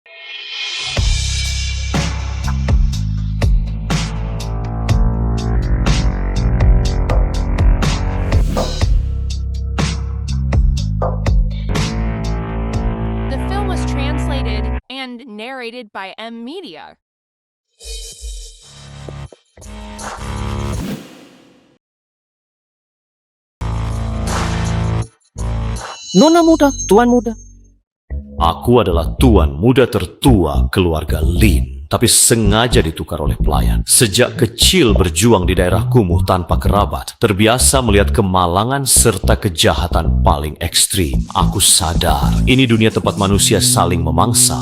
The film was translated and narrated by M Media. Nona muda, tuan muda. Aku adalah tuan muda tertua keluarga Lin, tapi sengaja ditukar oleh pelayan. Sejak kecil berjuang di daerah kumuh tanpa kerabat, terbiasa melihat kemalangan serta kejahatan paling ekstrim. Aku sadar, ini dunia tempat manusia saling memangsa.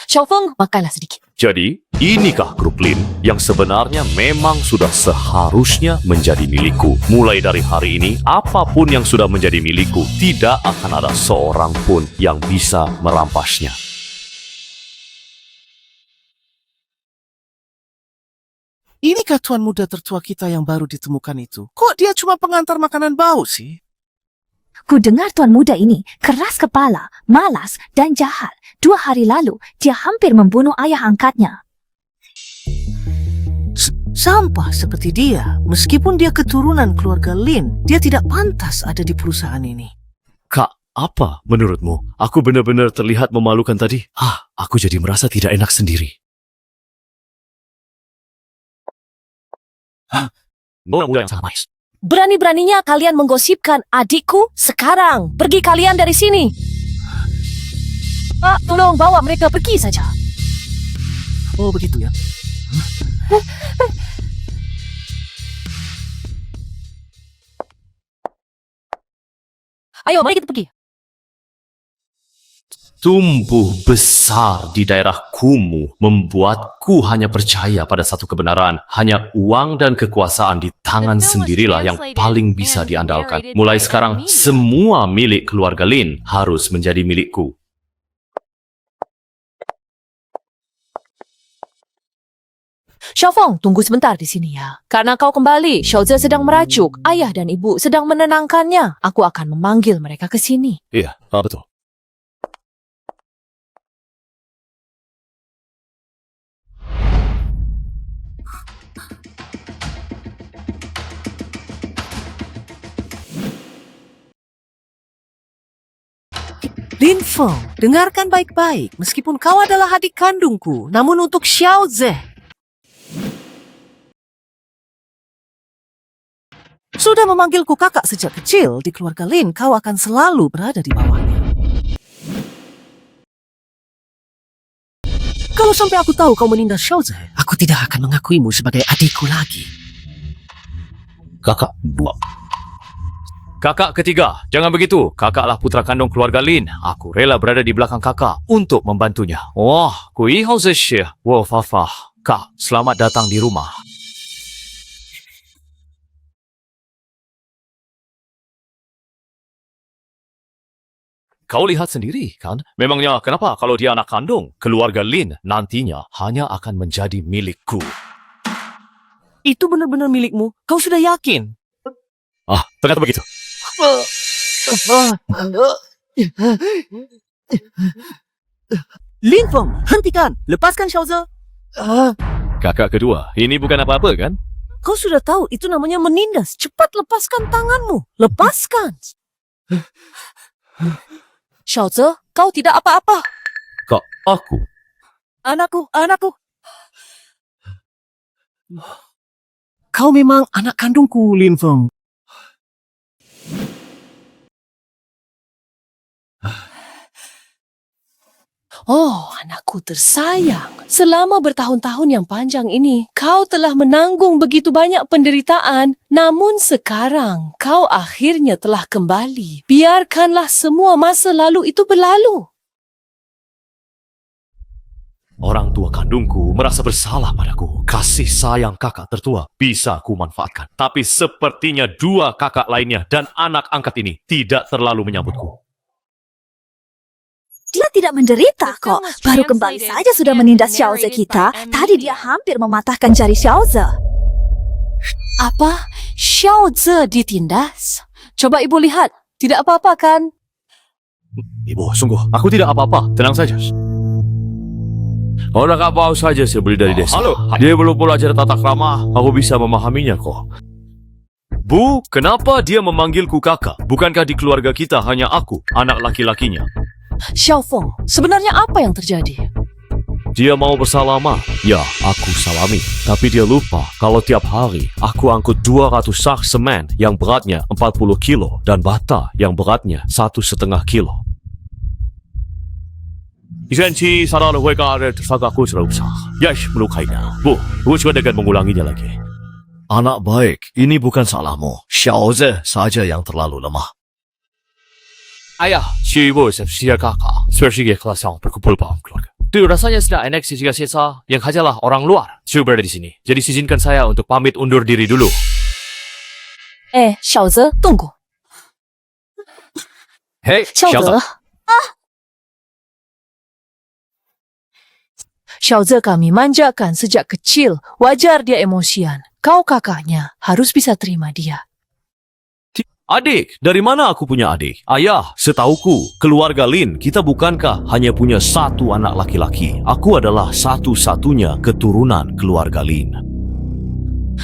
Xiaofeng, makanlah sedikit. Jadi, inikah grup Lin yang sebenarnya memang sudah seharusnya menjadi milikku. Mulai dari hari ini, apapun yang sudah menjadi milikku, tidak akan ada seorang pun yang bisa merampasnya. Inikah tuan muda tertua kita yang baru ditemukan itu? Kok dia cuma pengantar makanan bau sih? Ku dengar tuan muda ini keras kepala, malas dan jahat. 2 hari lalu, dia hampir membunuh ayah angkatnya. Sampah seperti dia, meskipun dia keturunan keluarga Lin, dia tidak pantas ada di perusahaan ini. Kak, apa menurutmu? Aku benar-benar terlihat memalukan tadi. Aku jadi merasa tidak enak sendiri. Orang muda yang sangat manis. Berani-beraninya kalian menggosipkan adikku sekarang. Pergi kalian dari sini. Tolong bawa mereka pergi saja. Oh, begitu ya. Ayo, mari kita pergi. Tumbuh besar di daerah kumuh membuatku hanya percaya pada satu kebenaran. Hanya uang dan kekuasaan di tangan sendirilah yang paling bisa diandalkan. Mulai sekarang, semua milik keluarga Lin harus menjadi milikku. Xiaofeng, tunggu sebentar di sini ya. Karena kau kembali, Xiaoze sedang merajuk. Ayah dan ibu sedang menenangkannya. Aku akan memanggil mereka ke sini. Iya, betul. Lin Feng, dengarkan baik-baik. Meskipun kau adalah adik kandungku, namun untuk Xiaoze, sudah memanggilku kakak sejak kecil, di keluarga Lin kau akan selalu berada di bawahnya. Kalau sampai aku tahu kau menindas Xiaoze, aku tidak akan mengakuimu sebagai adikku lagi. Kakak dua. Kakak ketiga, jangan begitu. Kakaklah putra kandung keluarga Lin. Aku rela berada di belakang kakak untuk membantunya. Wah, kui hao ze shi, wo fa fa. Kak, selamat datang di rumah. Kau lihat sendiri, kan? Memangnya kenapa kalau dia anak kandung? Keluarga Lin nantinya hanya akan menjadi milikku. Itu benar-benar milikmu? Kau sudah yakin? Ternyata begitu. Lin Feng, hentikan! Lepaskan Xiaoze! Kakak kedua, ini bukan apa-apa, kan? Kau sudah tahu itu namanya menindas. Cepat lepaskan tanganmu. Lepaskan! Xiaoze, kau tidak apa-apa. Kak, aku. Anakku. Kau memang anak kandungku, Lin Feng. Oh, anakku tersayang. Selama bertahun-tahun yang panjang ini, kau telah menanggung begitu banyak penderitaan. Namun sekarang, kau akhirnya telah kembali. Biarkanlah semua masa lalu itu berlalu. Orang tua kandungku merasa bersalah padaku. Kasih sayang kakak tertua bisa ku manfaatkan. Tapi sepertinya 2 kakak lainnya dan anak angkat ini tidak terlalu menyambutku. Dia tidak menderita kok. Baru kembali saja sudah menindas Xiaoze kita. Tadi dia hampir mematahkan jari Xiaoze. Apa? Xiaoze ditindas? Coba ibu lihat. Tidak apa-apa kan? Ibu, sungguh, aku tidak apa-apa. Tenang saja. Orang apa saja saya beli dari desa. Halo, dia belum belajar tata krama. Aku bisa memahaminya kok. Bu, kenapa dia memanggilku kakak? Bukankah di keluarga kita hanya aku, anak laki-lakinya? Xiaofeng, sebenarnya apa yang terjadi? Dia mau bersalama. Ya, aku salami. Tapi dia lupa kalau tiap hari aku angkut 200 sak semen yang beratnya 40 kilo dan bata yang beratnya 1,5 kilo. 一星期杀到了会干的tersangka aku sudah besar. Yes, melukainya. Bu, aku juga dengan mengulanginya lagi. Anak baik, ini bukan salahmu. Xiaoze saja yang terlalu lemah. Ayah, si ibu siap kakak. Seperti kelas yang berkumpul paham keluarga. Tuh, rasanya sudah enak jika saya yang hajalah orang luar sudah berada di sini. Jadi izinkan saya untuk pamit undur diri dulu. Xiaoze, tunggu. Hei, Xiaoze. Xiaoze kami manjakan sejak kecil. Wajar dia emosian. Kau kakaknya, harus bisa terima dia. Adik, dari mana aku punya adik? Ayah, setauku, keluarga Lin, kita bukankah hanya punya satu anak laki-laki? Aku adalah satu-satunya keturunan keluarga Lin.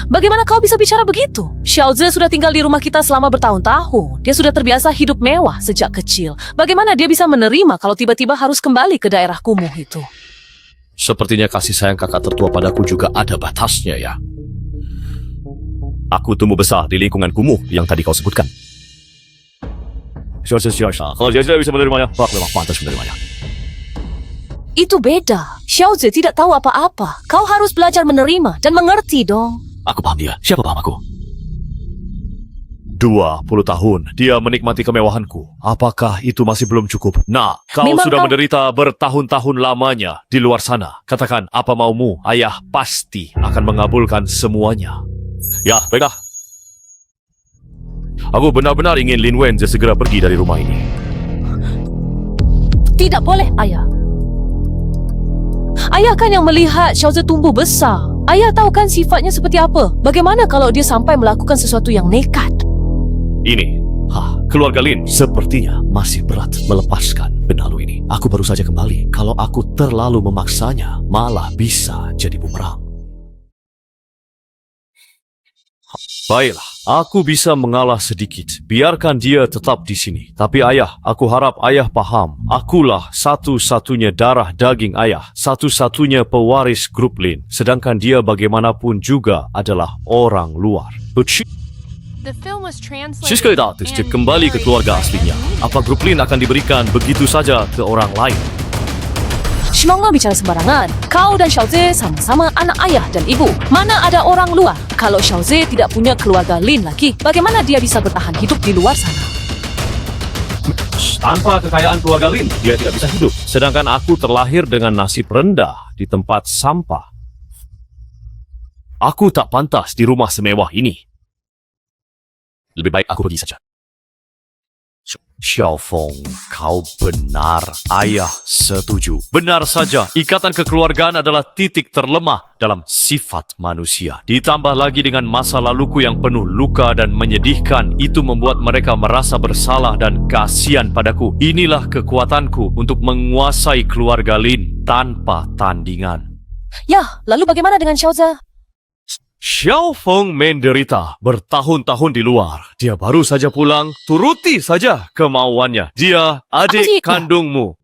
Bagaimana kau bisa bicara begitu? Xiaoze sudah tinggal di rumah kita selama bertahun-tahun. Dia sudah terbiasa hidup mewah sejak kecil. Bagaimana dia bisa menerima kalau tiba-tiba harus kembali ke daerah kumuh itu? Sepertinya kasih sayang kakak tertua padaku juga ada batasnya ya. Aku tumbuh besar di lingkungan kumuh yang tadi kau sebutkan. Kalau dia tidak bisa menerimanya, aku memang pantas menerimanya. Itu beda. Xiaoze tidak tahu apa-apa. Kau harus belajar menerima dan mengerti dong. Aku paham dia. Siapa paham aku? 20 tahun dia menikmati kemewahanku. Apakah itu masih belum cukup? Nah, kau Memang sudah kau- menderita bertahun-tahun lamanya di luar sana. Katakan apa maumu, ayah pasti akan mengabulkan semuanya. Ya, baiklah. Aku benar-benar ingin Lin Wenze segera pergi dari rumah ini. Tidak boleh, ayah. Ayah kan yang melihat Xiaoze tumbuh besar. Ayah tahu kan sifatnya seperti apa. Bagaimana kalau dia sampai melakukan sesuatu yang nekat? Ini, keluarga Lin sepertinya masih berat melepaskan benalu ini. Aku baru saja kembali. Kalau aku terlalu memaksanya, malah bisa jadi bumerang. Baiklah, aku bisa mengalah sedikit. Biarkan dia tetap di sini. Tapi ayah, aku harap ayah paham. Akulah satu-satunya darah daging ayah. Satu-satunya pewaris grup Lin. Sedangkan dia bagaimanapun juga adalah orang luar. The film was translated Siska Datus and kembali ke keluarga narrated by aslinya. M. Media. Apa grup Lin akan diberikan begitu saja ke orang lain? Shimongga bicara sembarangan. Kau dan Xiaoze sama-sama anak ayah dan ibu. Mana ada orang luar? Kalau Xiaoze tidak punya keluarga Lin lagi, bagaimana dia bisa bertahan hidup di luar sana? Tanpa kekayaan keluarga Lin, dia tidak bisa hidup. Sedangkan aku terlahir dengan nasib rendah di tempat sampah. Aku tak pantas di rumah semewah ini. Lebih baik aku pergi saja. Xiaofeng, kau benar. Ayah setuju. Benar saja, ikatan kekeluargaan adalah titik terlemah dalam sifat manusia. Ditambah lagi dengan masa laluku yang penuh luka dan menyedihkan, itu membuat mereka merasa bersalah dan kasihan padaku. Inilah kekuatanku untuk menguasai keluarga Lin tanpa tandingan. Ya, lalu bagaimana dengan Xiaoze? Xiaofeng menderita bertahun-tahun di luar. Dia baru saja pulang, turuti saja kemauannya. Dia adik Apa sih? kandungmu.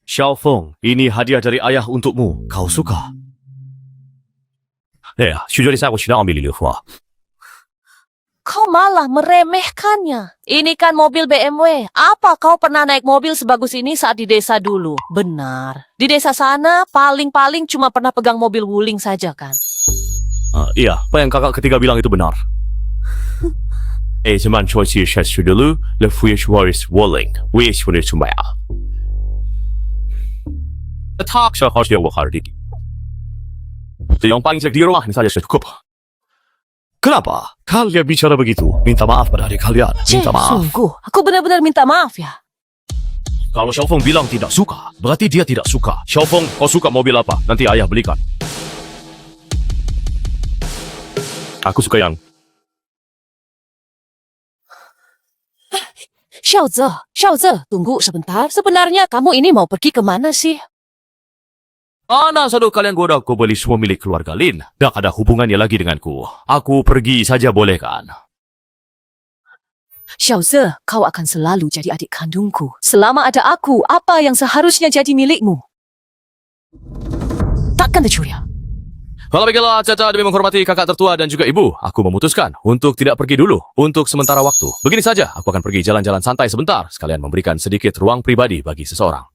Xiaofeng, ini hadiah dari ayah untukmu. Kau suka? Ya, sudah saya sudah ambil ini. Kau malah meremehkannya. Ini kan mobil BMW. Apa kau pernah naik mobil sebagus ini saat di desa dulu? Benar. Di desa sana paling-paling cuma pernah pegang mobil wuling saja kan? Iya, apa yang kakak ketiga bilang itu benar. Cuman cuaca saya dulu, lebih waris Walling, wish punya cuma ya. Tak saya harus dia wakar di. Yang paling jelek di rumah ini saja sudah cukup. Kenapa? Kalian bicara begitu? Minta maaf pada adik kalian. Minta maaf. Sungguh. Aku benar-benar minta maaf ya. Kalau Xiaofeng bilang tidak suka, berarti dia tidak suka. Xiaofeng, kau suka mobil apa? Nanti ayah belikan. Aku suka yang Xiaoze, tunggu sebentar. Sebenarnya kamu ini mau pergi ke mana sih? Mana selalu kalian goda aku beli semua milik keluarga Lin? Tak ada hubungannya lagi denganku. Aku pergi saja boleh kan? Xiaoze, kau akan selalu jadi adik kandungku. Selama ada aku, apa yang seharusnya jadi milikmu? Takkan tercuri. Kalau baiklah, Caca, demi menghormati kakak tertua dan juga ibu, aku memutuskan untuk tidak pergi dulu untuk sementara waktu. Begini saja, aku akan pergi jalan-jalan santai sebentar, sekalian memberikan sedikit ruang pribadi bagi seseorang.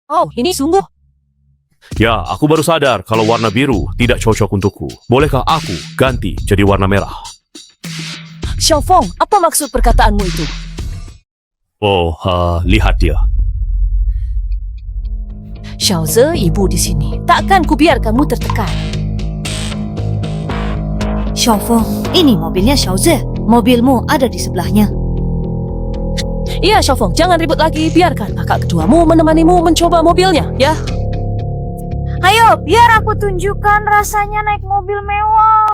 Oh, ini sungguh. Ya, aku baru sadar kalau warna biru tidak cocok untukku. Bolehkah aku ganti jadi warna merah? Xiaofeng, apa maksud perkataanmu itu? Oh, lihat dia. Xiaoze, ibu di sini. Takkan kubiarkanmu tertekan. Xiaofeng, ini mobilnya Xiaoze. Mobilmu ada di sebelahnya. Iya, Xiaofeng, jangan ribut lagi. Biarkan kakak keduamu menemanimu mencoba mobilnya, ya. Ayo, biar aku tunjukkan rasanya naik mobil mewah.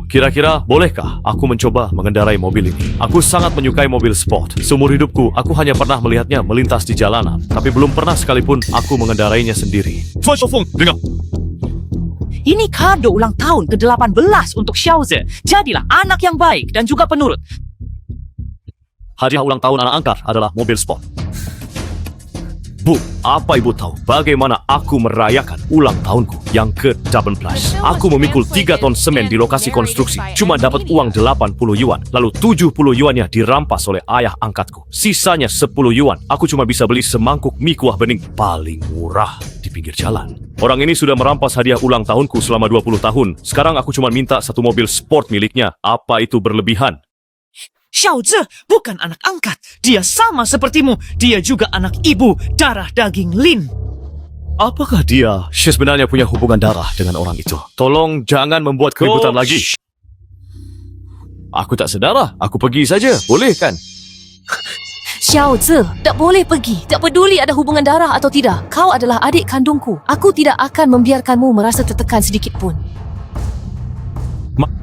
Kira-kira bolehkah aku mencoba mengendarai mobil ini? Aku sangat menyukai mobil sport. Seumur hidupku, aku hanya pernah melihatnya melintas di jalanan. Tapi belum pernah sekalipun aku mengendarainya sendiri. Tuan Xiaofeng, dengar. Ini kado ulang tahun ke-18 untuk Xiaoze. Jadilah anak yang baik dan juga penurut. Hadiah ulang tahun anak angkat adalah mobil sport. Bu, apa ibu tahu bagaimana aku merayakan ulang tahunku yang ke-18? Aku memikul 3 ton semen di lokasi konstruksi, cuma dapat uang 80 yuan. Lalu 70 yuannya dirampas oleh ayah angkatku. Sisanya 10 yuan. Aku cuma bisa beli semangkuk mie kuah bening paling murah di pinggir jalan. Orang ini sudah merampas hadiah ulang tahunku selama 20 tahun. Sekarang aku cuma minta satu mobil sport miliknya. Apa itu berlebihan? Xiaoze bukan anak angkat. Dia sama sepertimu. Dia juga anak ibu darah daging Lin. Apakah dia sebenarnya punya hubungan darah dengan orang itu? Tolong jangan membuat keributan lagi. Aku tak sedara. Aku pergi saja. Boleh kan? Xiaoze, tak boleh pergi. Tak peduli ada hubungan darah atau tidak. Kau adalah adik kandungku. Aku tidak akan membiarkanmu merasa tertekan sedikit pun.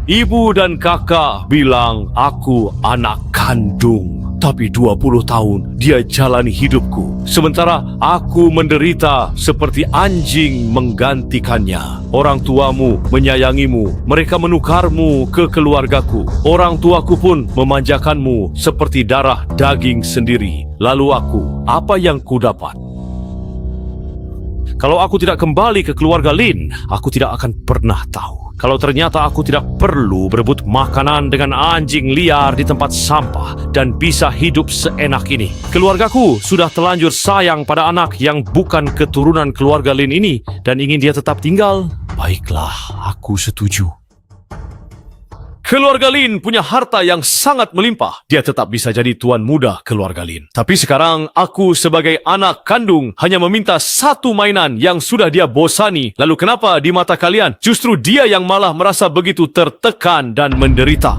Ibu dan kakak bilang aku anak kandung. Tapi 20 tahun dia jalani hidupku. Sementara aku menderita seperti anjing menggantikannya. Orang tuamu menyayangimu. Mereka menukarmu ke keluargaku. Orang tuaku pun memanjakanmu seperti darah daging sendiri. Lalu aku, apa yang ku dapat? Kalau aku tidak kembali ke keluarga Lin, aku tidak akan pernah tahu. Kalau ternyata aku tidak perlu berebut makanan dengan anjing liar di tempat sampah dan bisa hidup seenak ini. Keluargaku sudah terlanjur sayang pada anak yang bukan keturunan keluarga Lin ini dan ingin dia tetap tinggal. Baiklah, aku setuju. Keluarga Lin punya harta yang sangat melimpah. Dia tetap bisa jadi tuan muda keluarga Lin. Tapi sekarang aku sebagai anak kandung hanya meminta satu mainan yang sudah dia bosani. Lalu kenapa di mata kalian justru dia yang malah merasa begitu tertekan dan menderita?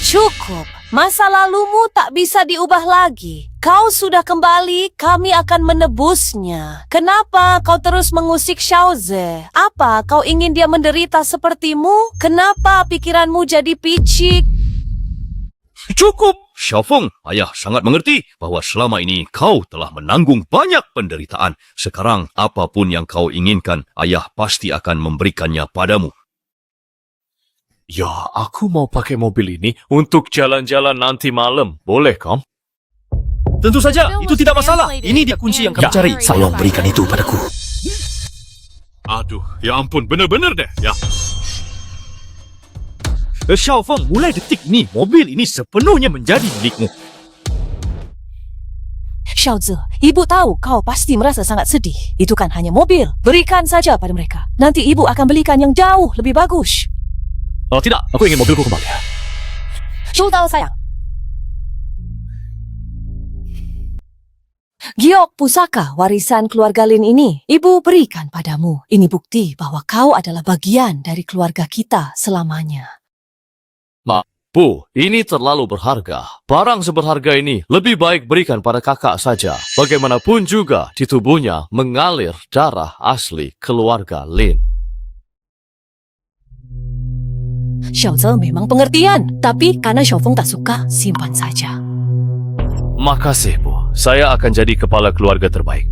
Cukup. Masa lalumu tak bisa diubah lagi. Kau sudah kembali, kami akan menebusnya. Kenapa kau terus mengusik Xiaoze? Apa kau ingin dia menderita sepertimu? Kenapa pikiranmu jadi picik? Cukup, Xiaofeng. Ayah sangat mengerti bahawa selama ini kau telah menanggung banyak penderitaan. Sekarang, apapun yang kau inginkan, ayah pasti akan memberikannya padamu. Ya, aku mau pakai mobil ini untuk jalan-jalan nanti malam. Boleh, Kom? Tentu saja, itu tidak masalah. Ini dia kunci yang kamu cari. Tolong berikan itu padaku. Aduh, ya ampun, benar-benar deh. Ya. Xiaofeng, mulai detik ini, mobil ini sepenuhnya menjadi milikmu. Xiaoze, ibu tahu kau pasti merasa sangat sedih. Itu kan hanya mobil. Berikan saja pada mereka. Nanti ibu akan belikan yang jauh lebih bagus. Oh tidak, aku ingin mobilku kembali. Sultan sayang. Giok pusaka warisan keluarga Lin ini, ibu berikan padamu. Ini bukti bahwa kau adalah bagian dari keluarga kita selamanya. Bu, ini terlalu berharga. Barang seberharga ini lebih baik berikan pada kakak saja. Bagaimanapun juga di tubuhnya mengalir darah asli keluarga Lin. Xiaoze memang pengertian, tapi karena Xiaofeng tak suka, simpan saja. Makasih, Bu. Saya akan jadi kepala keluarga terbaik.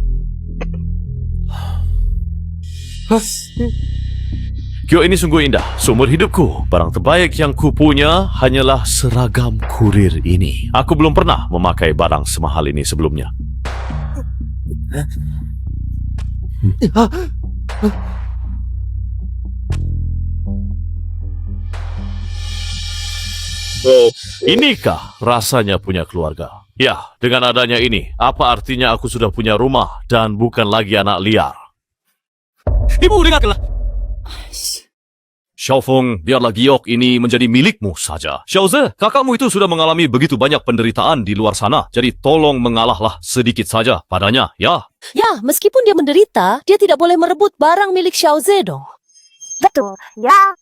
Kio ini sungguh indah. Seumur hidupku, barang terbaik yang kupunya hanyalah seragam kurir ini. Aku belum pernah memakai barang semahal ini sebelumnya. Inikah rasanya punya keluarga? Ya, dengan adanya ini, apa artinya aku sudah punya rumah dan bukan lagi anak liar? Ibu, dengarkanlah. Xiaofeng, biarlah giok ini menjadi milikmu saja. Xiaoze, kakakmu itu sudah mengalami begitu banyak penderitaan di luar sana. Jadi tolong mengalahlah sedikit saja padanya, ya? Ya, meskipun dia menderita, dia tidak boleh merebut barang milik Xiaoze dong. Betul, ya.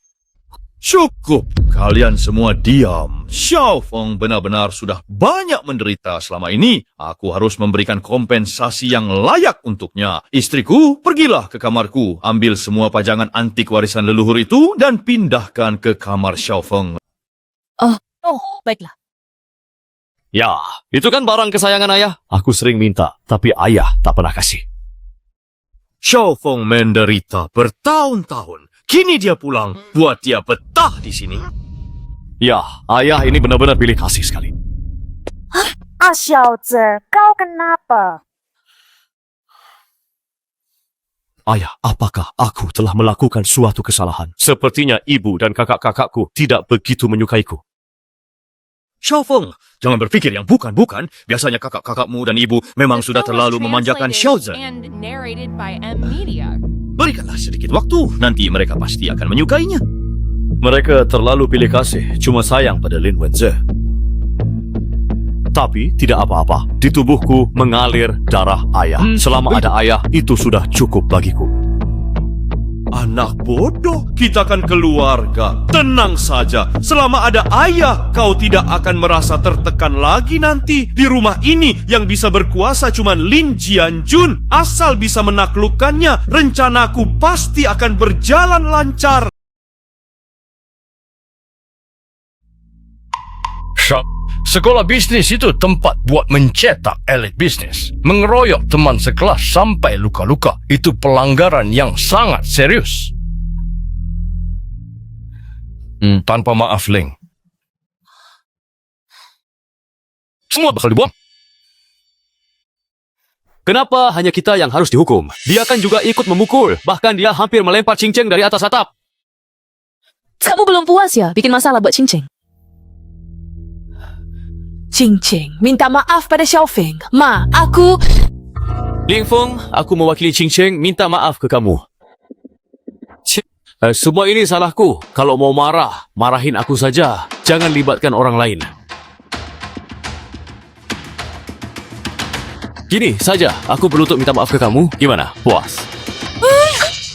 Cukup, kalian semua diam. Xiaofeng benar-benar sudah banyak menderita selama ini. Aku harus memberikan kompensasi yang layak untuknya. Istriku, pergilah ke kamarku. Ambil semua pajangan antik warisan leluhur itu dan pindahkan ke kamar Xiaofeng. Oh, baiklah. Ya, itu kan barang kesayangan ayah. Aku sering minta, tapi ayah tak pernah kasih. Xiaofeng menderita bertahun-tahun. Kini dia pulang, buat dia betah di sini. Ya, ayah ini benar-benar pilih kasih sekali. Ah, Xiaoze, kau kenapa? Ayah, apakah aku telah melakukan suatu kesalahan? Sepertinya ibu dan kakak-kakakku tidak begitu menyukaiku. Xiaofeng, jangan berpikir yang bukan-bukan. Biasanya kakak-kakakmu dan ibu memang The sudah film was terlalu memanjakan translated Xiaoze. and narrated by M Media. Berikanlah sedikit waktu, nanti mereka pasti akan menyukainya. Mereka terlalu pilih kasih, cuma sayang pada Lin Wenze. Tapi tidak apa-apa, di tubuhku mengalir darah ayah. Selama ada ayah, itu sudah cukup bagiku. Anak bodoh, kita kan keluarga. Tenang saja, selama ada ayah, kau tidak akan merasa tertekan lagi nanti. Di rumah ini yang bisa berkuasa cuma Lin Jianjun. Asal bisa menaklukkannya, rencanaku pasti akan berjalan lancar. Sekolah bisnis itu tempat buat mencetak elit bisnis. Mengeroyok teman sekelas sampai luka-luka. Itu pelanggaran yang sangat serius. Tanpa maaf, Ling. Semua bakal dibuang. Kenapa hanya kita yang harus dihukum? Dia kan juga ikut memukul. Bahkan dia hampir melempar cincin dari atas atap. Kamu belum puas ya bikin masalah buat Cincing? Cincing, minta maaf pada Xiaofeng. Ma, aku... Ling Feng, aku mewakili Ching Cheng minta maaf ke kamu. Semua ini salahku. Kalau mau marah, marahin aku saja. Jangan libatkan orang lain. Gini saja, aku berlutut minta maaf ke kamu. Gimana? Puas?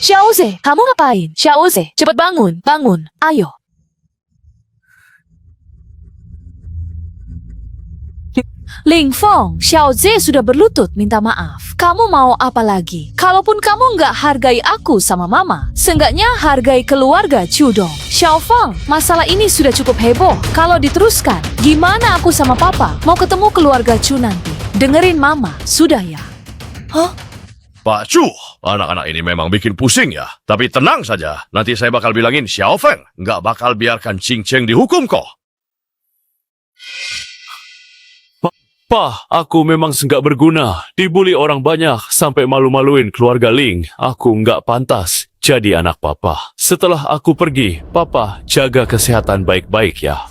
Xiaoze, kamu ngapain? Xiaoze, cepat bangun, bangun, ayo. Ling Feng, Xiaoze sudah berlutut minta maaf. Kamu mau apa lagi? Kalaupun kamu nggak hargai aku sama mama, seenggaknya hargai keluarga Cudong. Xiaofeng, masalah ini sudah cukup heboh. Kalau diteruskan, gimana aku sama papa mau ketemu keluarga Cu nanti? Dengerin mama, sudah ya? Hah? Pak Chu, anak-anak ini memang bikin pusing ya. Tapi tenang saja, nanti saya bakal bilangin Xiaofeng nggak bakal biarkan Ching Cheng dihukum kok. Pah, aku memang senggak berguna. Dibuli orang banyak sampai malu-maluin keluarga Ling. Aku nggak pantas jadi anak papa. Setelah aku pergi, papa jaga kesehatan baik-baik ya.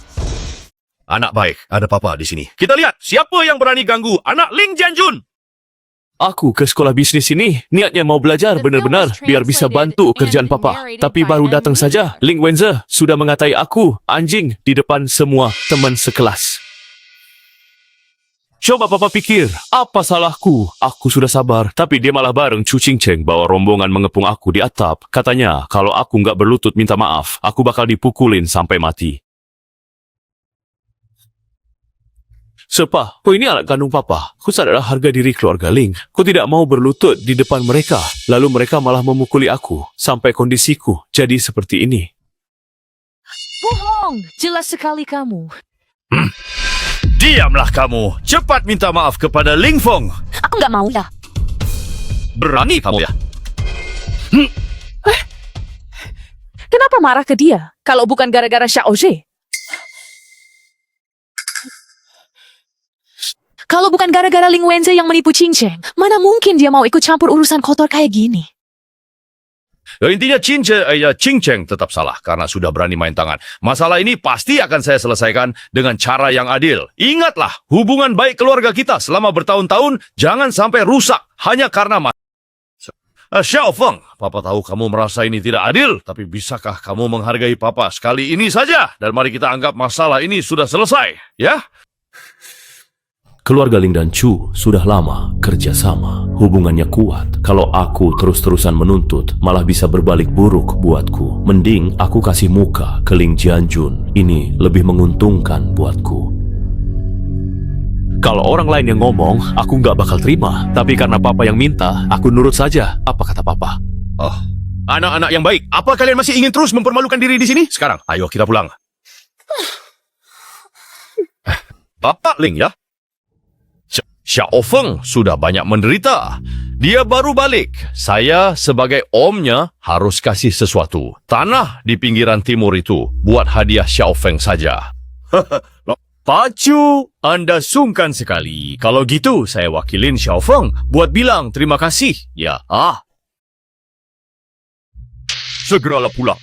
Anak baik, ada papa di sini. Kita lihat siapa yang berani ganggu anak Ling Jianjun. Aku ke sekolah bisnis ini, niatnya mau belajar benar-benar biar bisa bantu kerjaan papa. Tapi baru datang saja, Ling Wenze sudah mengatai aku, anjing, di depan semua teman sekelas. Coba papa pikir, apa salahku? Aku sudah sabar, tapi dia malah bareng Cu Ching Cheng bawa rombongan mengepung aku di atap. Katanya, kalau aku nggak berlutut minta maaf, aku bakal dipukulin sampai mati. Sepah, kau ini anak kandung papa. Kau sadarlah harga diri keluarga Ling. Kau tidak mau berlutut di depan mereka. Lalu mereka malah memukuli aku, sampai kondisiku jadi seperti ini. Bohong! Jelas sekali kamu. Diamlah kamu. Cepat minta maaf kepada Ling Feng. Aku nggak mau lah. Berani kamu ya? Kenapa marah ke dia? Kalau bukan gara-gara Xiaozhe. Kalau bukan gara-gara Ling Wenze yang menipu Qingcheng, mana mungkin dia mau ikut campur urusan kotor kayak gini? Intinya Qingcheng tetap salah karena sudah berani main tangan. Masalah ini pasti akan saya selesaikan dengan cara yang adil. Ingatlah, hubungan baik keluarga kita selama bertahun-tahun jangan sampai rusak hanya karena Xiao Feng, Papa tahu kamu merasa ini tidak adil, tapi bisakah kamu menghargai Papa sekali ini saja? Dan mari kita anggap masalah ini sudah selesai, ya? Keluarga Ling dan Chu sudah lama kerjasama. Hubungannya kuat. Kalau aku terus-terusan menuntut, malah bisa berbalik buruk buatku. Mending aku kasih muka ke Ling Jianjun. Ini lebih menguntungkan buatku. Kalau orang lain yang ngomong, aku nggak bakal terima. Tapi karena Papa yang minta, aku nurut saja. Apa kata Papa? Oh, anak-anak yang baik, apa kalian masih ingin terus mempermalukan diri di sini? Sekarang, ayo kita pulang. Papa Ling ya? Xiao Feng sudah banyak menderita. Dia baru balik. Saya sebagai omnya harus kasih sesuatu. Tanah di pinggiran timur itu buat hadiah Xiao Feng saja. Pak Chu, Anda sungkan sekali. Kalau gitu, saya wakilin Xiao Feng buat bilang terima kasih. Ya, segeralah pulang.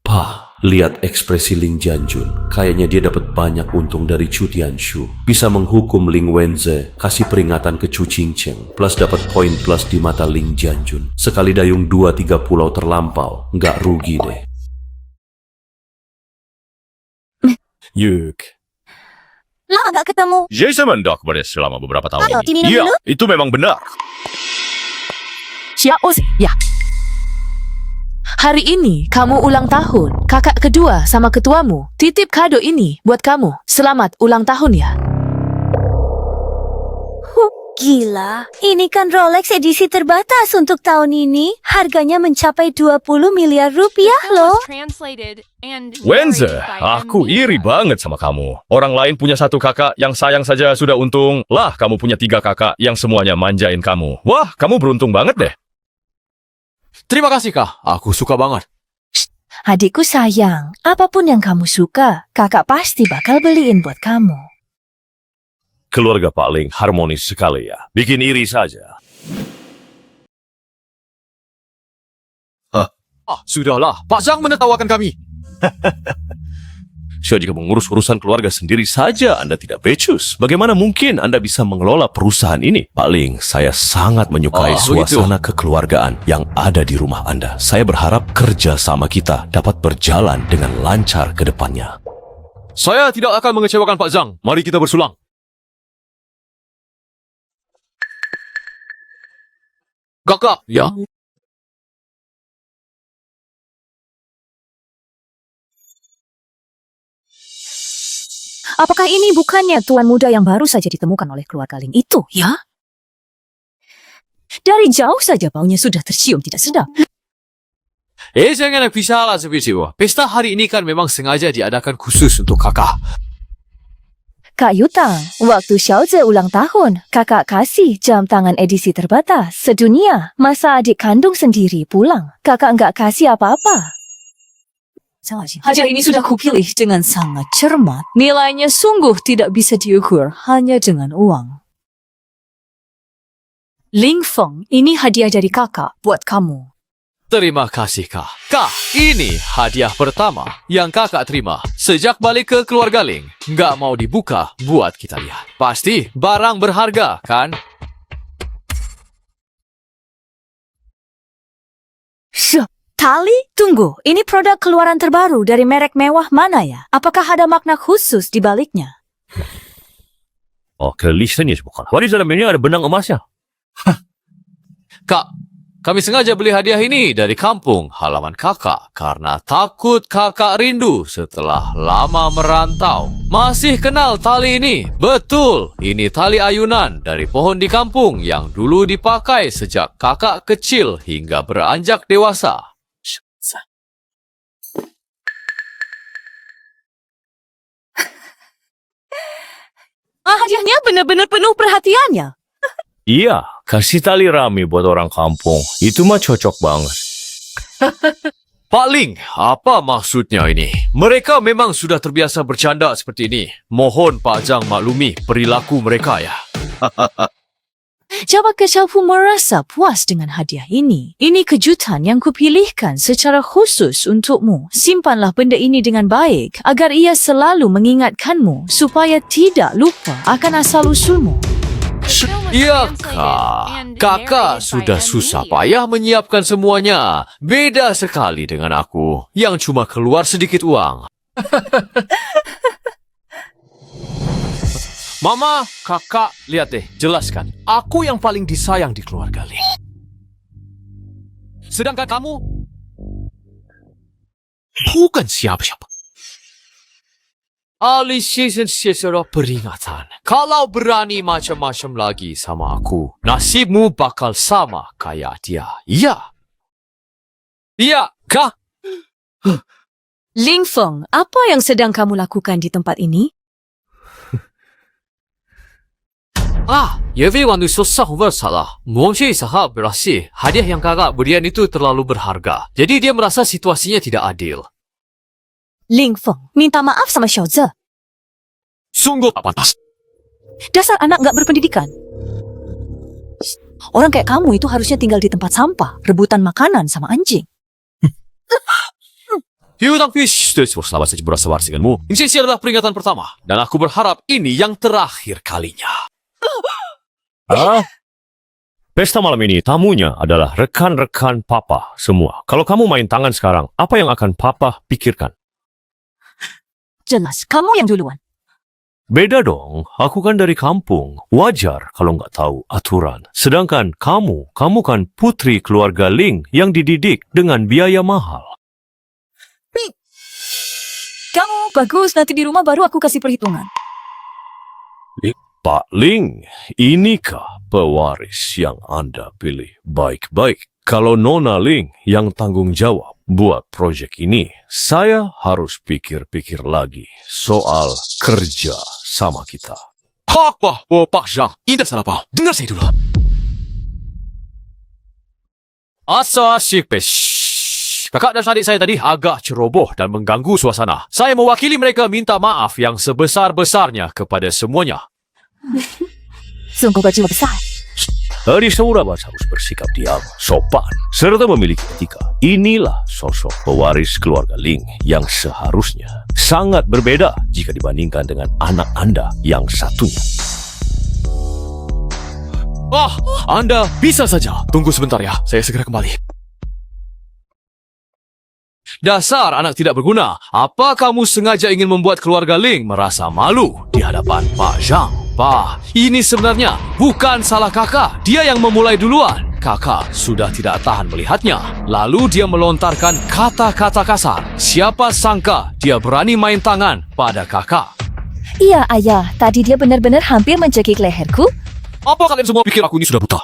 Pa, lihat ekspresi Ling Jianjun. Kayaknya dia dapat banyak untung dari Chu Tianshu. Bisa menghukum Ling Wenze, kasih peringatan ke Chu Qingcheng, plus dapat poin plus di mata Ling Jianjun. Sekali dayung 2-3 pulau terlampau, nggak rugi deh. Yuk. Lama nggak ketemu. Jason mendak kepada selama beberapa tahun Ayo, ini. diminum Iya, dulu. itu memang benar. Xiaozhe, ya. Hari ini kamu ulang tahun. Kakak kedua sama ketuamu titip kado ini buat kamu. Selamat ulang tahun ya. Gila, ini kan Rolex edisi terbatas untuk tahun ini. Harganya mencapai 20 miliar rupiah loh. Translated and Wenze, narrated by aku M. iri banget sama kamu. Orang lain punya satu kakak yang sayang saja sudah untung. Lah, kamu punya 3 kakak yang semuanya manjain kamu. Wah, kamu beruntung banget deh. Terima kasih, Kak. Aku suka banget. Adikku sayang, apapun yang kamu suka, kakak pasti bakal beliin buat kamu. Keluarga Pak Ling harmonis sekali ya. Bikin iri saja. Sudahlah. Pak Zhang menertawakan kami. Saya jika mengurus urusan keluarga sendiri saja Anda tidak becus. Bagaimana mungkin Anda bisa mengelola perusahaan ini? Pak Ling, saya sangat menyukai suasana kekeluargaan yang ada di rumah Anda. Saya berharap kerja sama kita dapat berjalan dengan lancar ke depannya. Saya tidak akan mengecewakan Pak Zhang. Mari kita bersulang. Kakak, ya. Apakah ini bukannya tuan muda yang baru saja ditemukan oleh keluarga Ling itu, ya? Dari jauh saja baunya sudah tercium tidak sedap. Jangan bisa lah seperti itu. Pesta hari ini kan memang sengaja diadakan khusus untuk kakak. Kak Yutang, waktu Xiaozhe ulang tahun, kakak kasih jam tangan edisi terbatas sedunia. Masa adik kandung sendiri pulang, kakak nggak kasih apa-apa. Hadiah ini sudah kupilih dengan sangat cermat. Nilainya sungguh tidak bisa diukur hanya dengan uang. Ling Feng, ini hadiah dari kakak buat kamu. Terima kasih, Kak. Kak, ini hadiah pertama yang kakak terima sejak balik ke keluarga Ling. Nggak mau dibuka buat kita lihat. Pasti barang berharga, kan? Tali? Tunggu, ini produk keluaran terbaru dari merek mewah mana ya? Apakah ada makna khusus di baliknya? Oh, kelihatannya bukan. Wah, di dalamnya ada benang emasnya. Kak, kami sengaja beli hadiah ini dari kampung halaman kakak karena takut kakak rindu setelah lama merantau. Masih kenal tali ini? Betul, ini tali ayunan dari pohon di kampung yang dulu dipakai sejak kakak kecil hingga beranjak dewasa. benar-benar penuh perhatiannya. Iya, kasih tali rami buat orang kampung. Itu mah cocok banget. Pak Ling, apa maksudnya ini? Mereka memang sudah terbiasa bercanda seperti ini. Mohon Pak Zhang maklumi perilaku mereka ya. Jawab Xiaofeng merasa puas dengan hadiah ini. Ini kejutan yang kupilihkan secara khusus untukmu. Simpanlah benda ini dengan baik agar ia selalu mengingatkanmu supaya tidak lupa akan asal-usulmu. The film was Iya, translated Kak. and Kakak narrated by sudah M. susah Media. payah menyiapkan semuanya. Beda sekali dengan aku, yang cuma keluar sedikit uang. Mama, kakak, lihat deh, jelaskan. Aku yang paling disayang di keluarga Ling. Sedangkan kamu bukan siapa-siapa. Alicia secara peringatan. Kalau berani macam-macam lagi sama aku, nasibmu bakal sama kayak dia. Iya. Iya, Kak. Ling Feng, apa yang sedang kamu lakukan di tempat ini? Everyone itu susah bersalah. Mungkin sahab berasi. Hadiah yang kakak berian itu terlalu berharga. Jadi dia merasa situasinya tidak adil. Ling Feng, minta maaf sama Xiaoze. Sungguh tak pantas. Dasar anak nggak berpendidikan. Orang kayak kamu itu harusnya tinggal di tempat sampah, rebutan makanan sama anjing. Hiutang fish, selamat saja berasa waras denganmu. Ini adalah peringatan pertama. Dan aku berharap ini yang terakhir kalinya. Pesta malam ini tamunya adalah rekan-rekan Papa semua. Kalau kamu main tangan sekarang, apa yang akan Papa pikirkan? Jelas, kamu yang duluan. Beda dong, aku kan dari kampung. Wajar kalau nggak tahu aturan. Sedangkan kamu kan putri keluarga Ling yang dididik dengan biaya mahal. Kamu bagus, nanti di rumah baru aku kasih perhitungan. Pak Ling, inikah pewaris yang Anda pilih? Baik-baik. Kalau Nona Ling yang tanggung jawab buat proyek ini, saya harus pikir-pikir lagi soal kerja sama kita. Pak Zhang, ini salah paham. Dengar saya dulu. Asyik, kakak dan adik saya tadi agak ceroboh dan mengganggu suasana. Saya mewakili mereka minta maaf yang sebesar-besarnya kepada semuanya. Sungguh berjiwa besar. Tadi semua harus bersikap diam, sopan, serta memiliki etika. Inilah sosok pewaris keluarga Ling yang seharusnya sangat berbeda jika dibandingkan dengan anak Anda yang satunya. Anda bisa saja. Tunggu sebentar ya, saya segera kembali. Dasar anak tidak berguna. Apa kamu sengaja ingin membuat keluarga Ling merasa malu di hadapan Pak Zhang? Pak, ini sebenarnya bukan salah kakak. Dia yang memulai duluan. Kakak sudah tidak tahan melihatnya. Lalu dia melontarkan kata-kata kasar. Siapa sangka dia berani main tangan pada kakak? Iya, ayah. Tadi dia benar-benar hampir mencekik leherku. Apa kalian semua pikir aku ini sudah buta?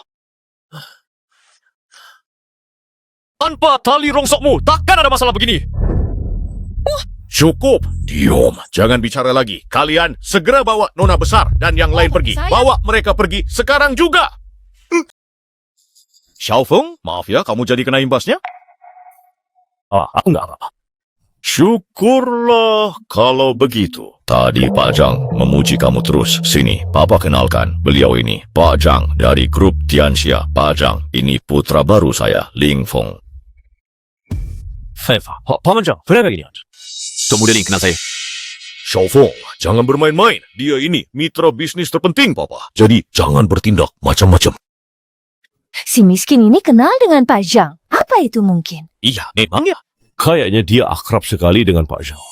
Tanpa tali rongsokmu, takkan ada masalah begini. Cukup. Diam. Jangan bicara lagi. Kalian segera bawa Nona besar dan yang lain pergi. saya- Bawa mereka pergi sekarang juga. Xiaofeng, maaf ya, kamu jadi kena imbasnya? Aku nggak apa-apa. Syukurlah kalau begitu. Tadi Pak Zhang memuji kamu terus. Sini, Papa kenalkan. Beliau ini Pak Zhang dari grup Tianxia. Pak Zhang, ini putra baru saya, Ling Feng. Paman Zhang, kenapa gini? Tunggu Ling, kenal saya. Xiaofeng, jangan bermain-main. Dia ini mitra bisnis terpenting, Papa. Jadi, jangan bertindak macam-macam. Si miskin ini kenal dengan Pak Zhang. Apa itu mungkin? Iya, memang ya. Kayaknya dia akrab sekali dengan Pak Zhang.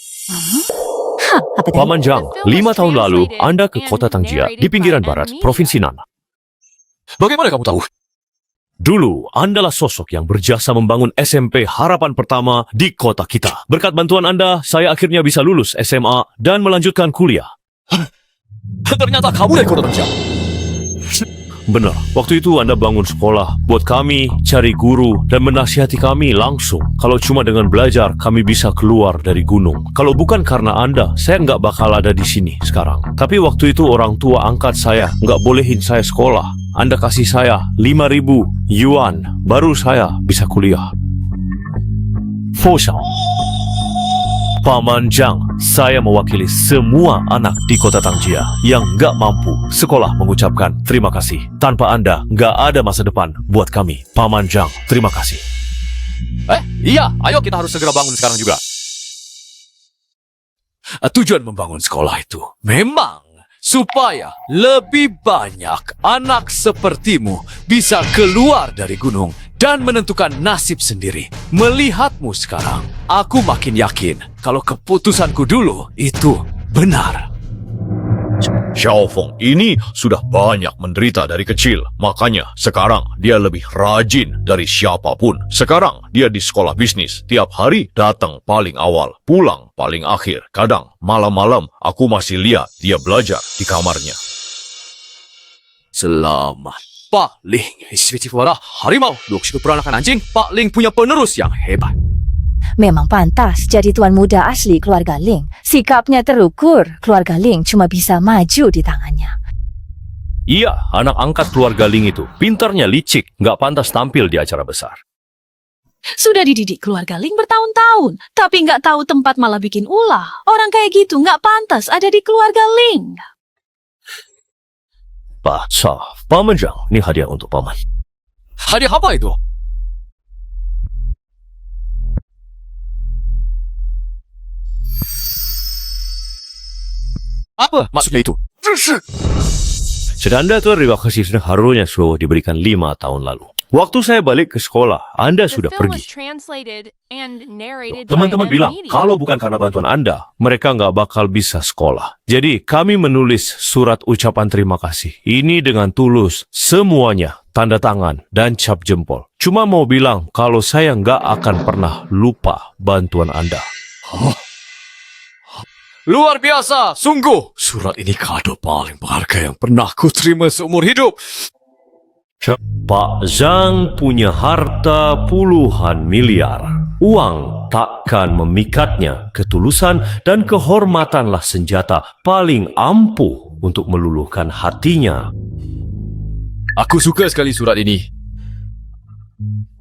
Apa tadi? Paman Zhang, 5 tahun lalu Anda ke kota Tangjia di pinggiran barat, Provinsi Nana. Bagaimana kamu tahu? Dulu, Andalah sosok yang berjasa membangun SMP harapan pertama di kota kita. Berkat bantuan Anda, saya akhirnya bisa lulus SMA dan melanjutkan kuliah. Ternyata kamu dari kota Tangjia. Benar, waktu itu Anda bangun sekolah buat kami, cari guru, dan menasihati kami langsung. Kalau cuma dengan belajar, kami bisa keluar dari gunung. Kalau bukan karena Anda, saya nggak bakal ada di sini sekarang. Tapi waktu itu orang tua angkat saya nggak bolehin saya sekolah. Anda kasih saya 5.000 yuan, baru saya bisa kuliah. Foshao. Paman Zhang, saya mewakili semua anak di kota Tangjia yang nggak mampu sekolah mengucapkan terima kasih. Tanpa Anda, nggak ada masa depan buat kami. Paman Zhang, terima kasih. Iya, ayo kita harus segera bangun sekarang juga. Tujuan membangun sekolah itu memang supaya lebih banyak anak sepertimu bisa keluar dari gunung dan menentukan nasib sendiri. Melihatmu sekarang, aku makin yakin kalau keputusanku dulu itu benar. Xiaofeng ini sudah banyak menderita dari kecil. Makanya sekarang dia lebih rajin dari siapapun. Sekarang dia di sekolah bisnis. Tiap hari datang paling awal, pulang paling akhir. Kadang malam-malam aku masih lihat dia belajar di kamarnya. Selamat. Pak Ling, Iswitiwara, harimau, 20 peranakan anjing, Pak Ling punya penerus yang hebat. Memang pantas jadi tuan muda asli keluarga Ling. Sikapnya terukur, keluarga Ling cuma bisa maju di tangannya. Iya, anak angkat keluarga Ling itu. Pintarnya licik, nggak pantas tampil di acara besar. Sudah dididik keluarga Ling bertahun-tahun, tapi nggak tahu tempat malah bikin ulah. Orang kayak gitu nggak pantas ada di keluarga Ling. Pak Cha, Paman Zhang, ini hadiah untuk Paman. Hadiah apa itu? Apa maksudnya itu? Sedanda terima kasih seharusnya sudah diberikan 5 tahun lalu. Waktu saya balik ke sekolah, Anda The sudah film pergi. was translated and narrated Teman-teman by bilang, Media. kalau bukan karena bantuan Anda, mereka nggak bakal bisa sekolah. Jadi, kami menulis surat ucapan terima kasih. Ini dengan tulus, semuanya, tanda tangan, dan cap jempol. Cuma mau bilang kalau saya nggak akan pernah lupa bantuan Anda. Luar biasa, sungguh. Surat ini kado paling berharga yang pernah ku terima seumur hidup. Pak Zhang punya harta puluhan miliar. Uang takkan memikatnya. Ketulusan dan kehormatanlah senjata paling ampuh untuk meluluhkan hatinya. Aku suka sekali surat ini.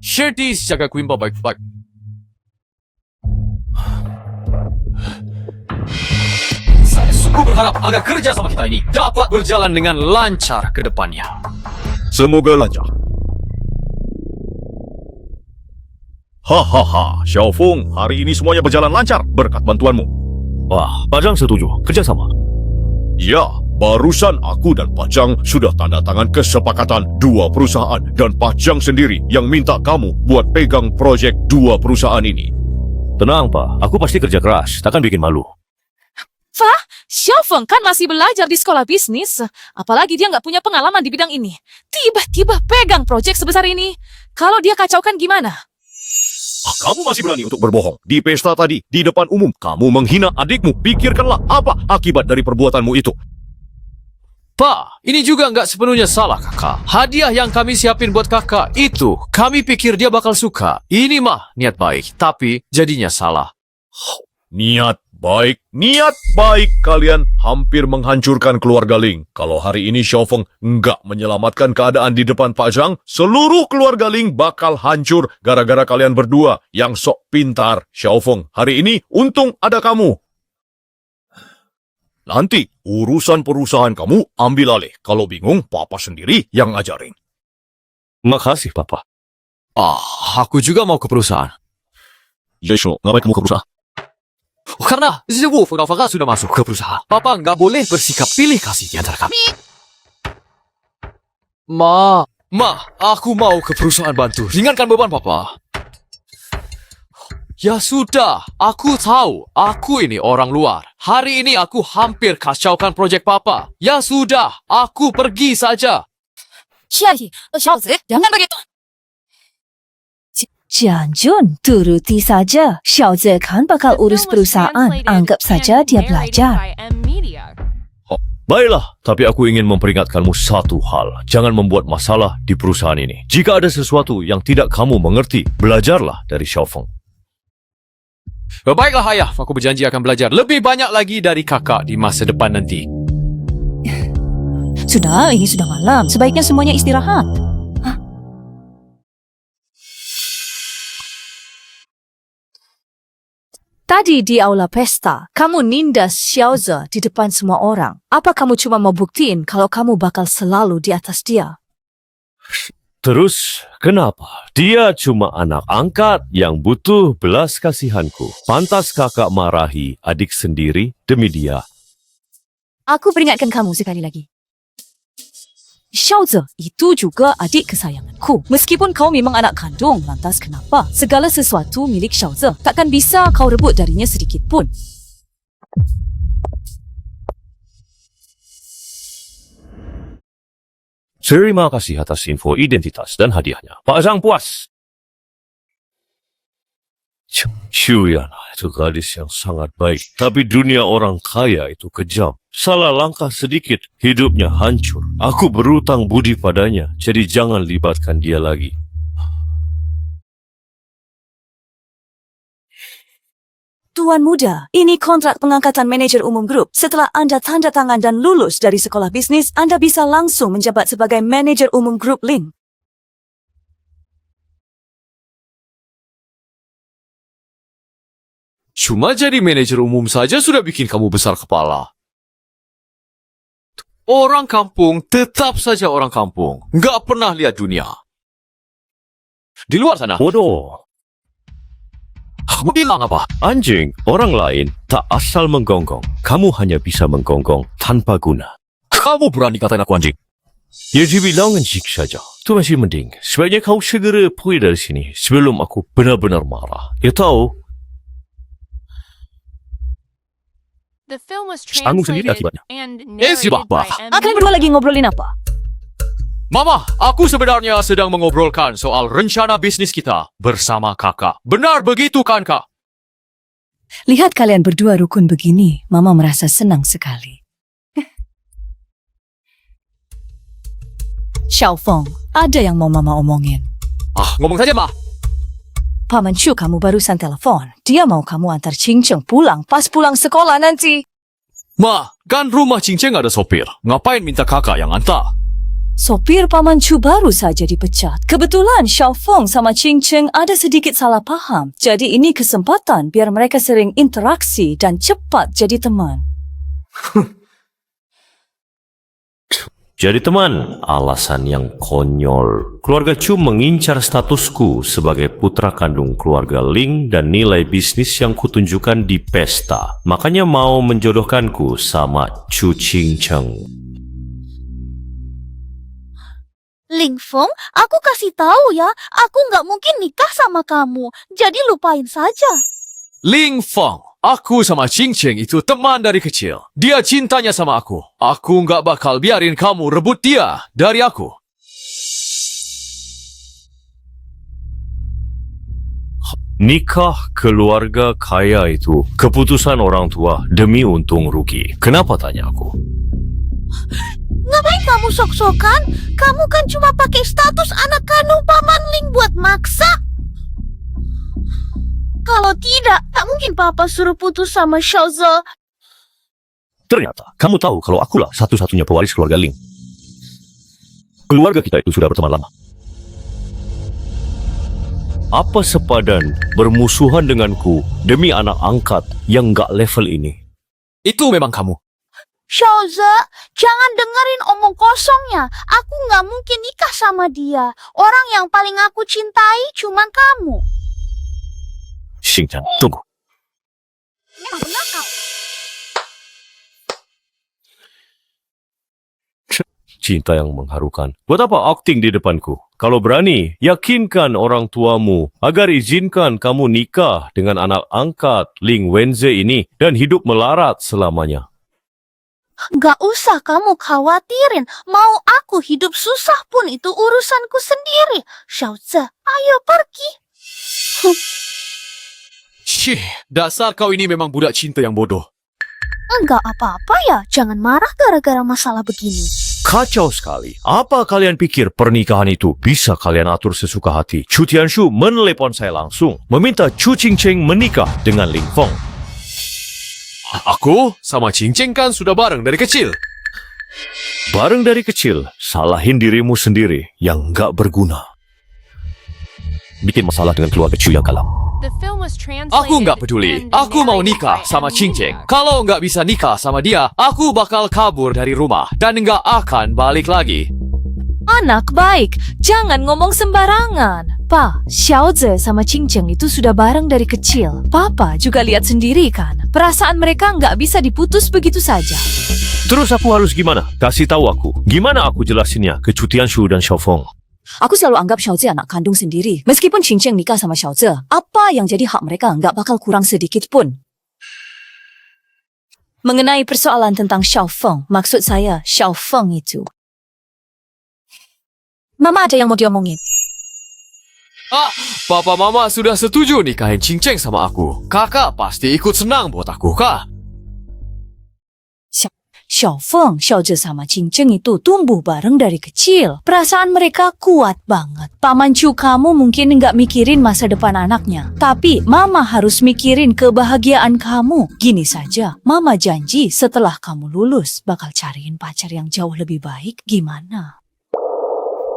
Shirtis jaga Quimba baik-baik. Saya sungguh berharap agar kerja sama kita ini dapat berjalan dengan lancar ke depannya. Semoga lancar. Hahaha, Xiaofeng, hari ini semuanya berjalan lancar berkat bantuanmu. Wah, Pak Zhang setuju. Kerjasama. Ya, barusan aku dan Pak Zhang sudah tanda tangan kesepakatan 2 perusahaan dan Pak Zhang sendiri yang minta kamu buat pegang proyek 2 perusahaan ini. Tenang, Pak. Aku pasti kerja keras. Takkan bikin malu. Fah, Xiaofeng kan masih belajar di sekolah bisnis. Apalagi dia nggak punya pengalaman di bidang ini. Tiba-tiba pegang proyek sebesar ini. Kalau dia kacaukan gimana? Kamu masih berani untuk berbohong. Di pesta tadi, di depan umum, kamu menghina adikmu. Pikirkanlah apa akibat dari perbuatanmu itu. Pak, ini juga nggak sepenuhnya salah kakak. Hadiah yang kami siapin buat kakak itu, kami pikir dia bakal suka. Ini mah niat baik, tapi jadinya salah. Niat baik kalian hampir menghancurkan keluarga Ling. Kalau hari ini Xiaofeng nggak menyelamatkan keadaan di depan Pak Zhang, seluruh keluarga Ling bakal hancur gara-gara kalian berdua yang sok pintar. Xiaofeng, hari ini untung ada kamu. Nanti urusan perusahaan kamu ambil alih. Kalau bingung, Papa sendiri yang ngajarin. Makasih, Papa. Aku juga mau ke perusahaan. Yesho, ngapain kamu ke perusahaan? Karena Zewu Fengafaka sudah masuk ke perusahaan. Papa nggak boleh bersikap pilih kasih di antara kami. Ma, aku mau ke perusahaan bantu. Ringankan beban Papa. Ya sudah, aku tahu. Aku ini orang luar. Hari ini aku hampir kacaukan proyek Papa. Ya sudah, aku pergi saja. Xiaozi, jangan begitu. Janjun, turuti saja. Xiaozi kan bakal urus perusahaan. Anggap saja dia belajar. Baiklah, tapi aku ingin memperingatkanmu satu hal. Jangan membuat masalah di perusahaan ini. Jika ada sesuatu yang tidak kamu mengerti, belajarlah dari Xiaofeng. Baiklah ayah, aku berjanji akan belajar lebih banyak lagi dari kakak di masa depan nanti. Sudah, ini sudah malam. Sebaiknya semuanya istirahat. Tadi di aula pesta, kamu nindas Xiaoze di depan semua orang. Apa kamu cuma mau buktiin kalau kamu bakal selalu di atas dia? Terus, kenapa? Dia cuma anak angkat yang butuh belas kasihanku. Pantas kakak marahi adik sendiri demi dia. Aku peringatkan kamu sekali lagi. Xiaoze itu juga adik kesayanganku. Meskipun kau memang anak kandung, lantas kenapa? Segala sesuatu milik Xiaoze. Takkan bisa kau rebut darinya sedikit pun. Terima kasih atas info identitas dan hadiahnya. Pak Zhang puas. Chuyana itu gadis yang sangat baik. Tapi dunia orang kaya itu kejam. Salah langkah sedikit, hidupnya hancur. Aku berutang budi padanya, jadi jangan libatkan dia lagi. Tuan Muda, ini kontrak pengangkatan manajer umum grup. Setelah Anda tanda tangan dan lulus dari sekolah bisnis, Anda bisa langsung menjabat sebagai manajer umum grup Ling. Cuma jadi manajer umum saja sudah bikin kamu besar kepala. Orang kampung tetap saja orang kampung. Nggak pernah lihat dunia. Di luar sana. Bodoh. Kamu bilang apa? Anjing, orang lain tak asal menggonggong. Kamu hanya bisa menggonggong tanpa guna. Kamu berani katain aku anjing? Ya dibilang anjing saja. Itu masih mending. Sebaiknya kau segera pergi dari sini sebelum aku benar-benar marah. Ya tahu? The film was Tanggung sendiri translated akibatnya. and si narrated Bapak. by M. Kalian berdua lagi ngobrolin apa? Mama, aku sebenarnya sedang mengobrolkan soal rencana bisnis kita bersama kakak. Benar begitu kan, Kak? Lihat kalian berdua rukun begini, Mama merasa senang sekali. Xiaofeng, ada yang mau Mama omongin. Ngomong saja, Ma. Paman Chu kamu barusan telepon. Dia mau kamu antar Qingcheng pulang pas pulang sekolah nanti. Ma, kan rumah Cinceng ada sopir. Ngapain minta kakak yang antar? Sopir Paman Chu baru saja dipecat. Kebetulan Xiaofeng sama Qingcheng ada sedikit salah paham. Jadi ini kesempatan biar mereka sering interaksi dan cepat jadi teman. Jadi teman, alasan yang konyol. Keluarga Chu mengincar statusku sebagai putra kandung keluarga Ling dan nilai bisnis yang kutunjukkan di pesta. Makanya mau menjodohkanku sama Chu Qingcheng. Ling Feng, aku kasih tahu ya, aku nggak mungkin nikah sama kamu. Jadi lupain saja. Ling Feng, aku sama Cinceng itu teman dari kecil. Dia cintanya sama aku. Aku nggak bakal biarin kamu rebut dia dari aku. Nikah keluarga kaya itu keputusan orang tua demi untung rugi. Kenapa tanya aku? Ngapain kamu sok-sokan? Kamu kan cuma pakai status anak kandung Paman Ling buat maksa. Kalau tidak, tak mungkin Papa suruh putus sama Xiaoze. Ternyata kamu tahu kalau akulah satu-satunya pewaris keluarga Ling. Keluarga kita itu sudah berteman lama. Apa sepadan bermusuhan denganku demi anak angkat yang gak level ini? Itu memang kamu. Xiaoze, jangan dengerin omong kosongnya. Aku nggak mungkin nikah sama dia. Orang yang paling aku cintai cuma kamu. Xingchan, tunggu. Memang benar kau. Cinta yang mengharukan. Buat apa acting di depanku? Kalau berani, yakinkan orang tuamu agar izinkan kamu nikah dengan anak angkat Ling Wenze ini dan hidup melarat selamanya. Nggak usah kamu khawatirin. Mau aku hidup susah pun itu urusanku sendiri. Xiaoze, ayo pergi. Dasar kau ini memang budak cinta yang bodoh. Enggak apa-apa ya, jangan marah gara-gara masalah begini. Kacau sekali. Apa kalian pikir pernikahan itu bisa kalian atur sesuka hati? Chu Tianshu menelepon saya langsung, meminta Chu Qingcheng menikah dengan Lin Feng. Aku sama Cincin kan sudah bareng dari kecil. Bareng dari kecil, salahin dirimu sendiri yang nggak berguna. Bikin masalah dengan keluarga Chu yang kalah. The film was translated Aku nggak peduli. and Aku mau narrated nikah by sama M. Cincin. Media. Kalau nggak bisa nikah sama dia, aku bakal kabur dari rumah dan nggak akan balik lagi. Anak baik, jangan ngomong sembarangan. Pa, Xiaoze sama Qingcheng itu sudah bareng dari kecil. Papa juga lihat sendiri kan, perasaan mereka nggak bisa diputus begitu saja. Terus aku harus gimana? Kasih tahu aku. Gimana aku jelasinnya ke Chu Tianshu dan Xiaofeng? Aku selalu anggap Xiaoze anak kandung sendiri. Meskipun Qingcheng nikah sama Xiaoze, apa yang jadi hak mereka nggak bakal kurang sedikit pun. Mengenai persoalan tentang Xiaofeng, maksud saya Xiaofeng itu. Mama ada yang mau diomongin. Papa Mama sudah setuju nikahin Cincin sama aku. Kakak pasti ikut senang buat aku, Kak. Xiaofeng, Xiaoze sama Qingcheng itu tumbuh bareng dari kecil. Perasaan mereka kuat banget. Paman Chu kamu mungkin nggak mikirin masa depan anaknya. Tapi Mama harus mikirin kebahagiaan kamu. Gini saja, Mama janji setelah kamu lulus bakal cariin pacar yang jauh lebih baik. Gimana?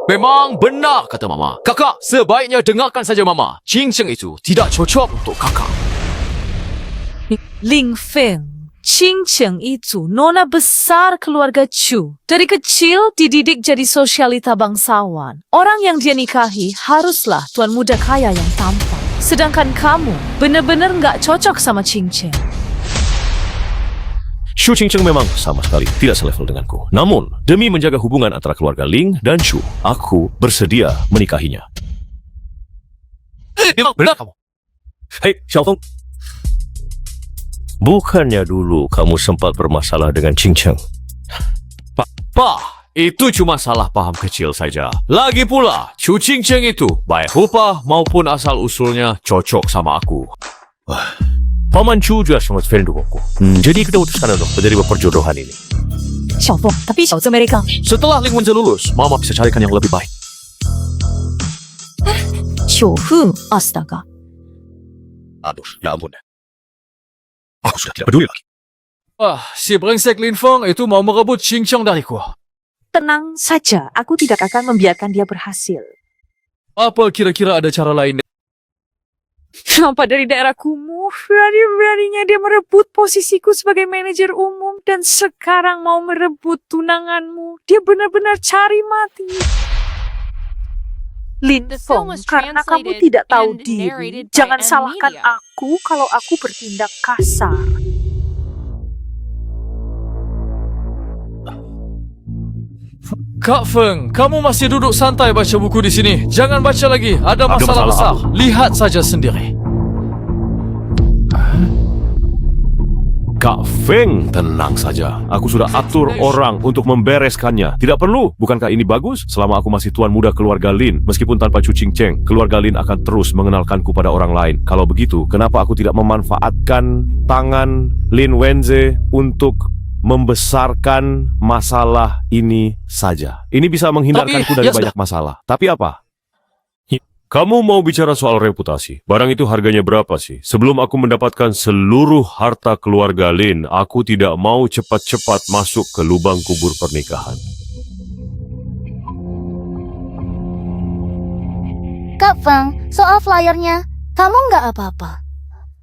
Memang benar kata Mama. Kakak, sebaiknya dengarkan saja Mama. Cincin itu tidak cocok untuk kakak. Ling Feng, Qingcheng itu nona besar keluarga Chu. Dari kecil dididik jadi sosialita bangsawan. Orang yang dia nikahi haruslah tuan muda kaya yang tampan. Sedangkan kamu benar-benar nggak cocok sama Qingcheng. Chu Qingcheng memang sama sekali tidak selevel denganku. Namun, demi menjaga hubungan antara keluarga Ling dan Chu, aku bersedia menikahinya. Memang benar kamu. Hei, Xiaofeng. Bukannya dulu kamu sempat bermasalah dengan Qingcheng? Pa, itu cuma salah paham kecil saja. Lagi pula, Chu Qingcheng itu baik rupa maupun asal-usulnya cocok sama aku. Paman Chu juga sangat fair dukungku. Jadi kita utuskan untuk menerima perjodohan ini. Xiaofeng, tapi Xiaoze mereka. Setelah Ling Wenze lulus, Mama bisa carikan yang lebih baik. Xiaofeng, astaga. Aduh, ya ampun. Aku sudah tidak peduli lagi. Wah, si brengsek Lin Feng itu mau merebut Qingcheng dariku. Tenang saja, aku tidak akan membiarkan dia berhasil. Apa kira-kira ada cara lain? Kenapa dari daerah kumuh, berani-beraninya dia merebut posisiku sebagai manajer umum dan sekarang mau merebut tunanganmu. Dia benar-benar cari mati. Lin The film Feng, was karena kamu translated tidak tahu and diri, narrated by jangan M. salahkan Media. aku kalau aku bertindak kasar. Kak Feng, kamu masih duduk santai baca buku di sini. Jangan baca lagi, ada masalah besar. masalah. Lihat saja sendiri. Kak Feng, tenang saja. Aku sudah atur orang untuk membereskannya. Tidak perlu, bukankah ini bagus? Selama aku masih tuan muda keluarga Lin, meskipun tanpa Chu Qingcheng, keluarga Lin akan terus mengenalkanku pada orang lain. Kalau begitu, kenapa aku tidak memanfaatkan tangan Lin Wenze untuk membesarkan masalah ini saja? Ini bisa menghindarkanku Tapi, dari ya banyak masalah. Tapi apa? Kamu mau bicara soal reputasi? Barang itu harganya berapa sih? Sebelum aku mendapatkan seluruh harta keluarga Lin, aku tidak mau cepat-cepat masuk ke lubang kubur pernikahan. Kak Feng, soal flyernya, kamu nggak apa-apa.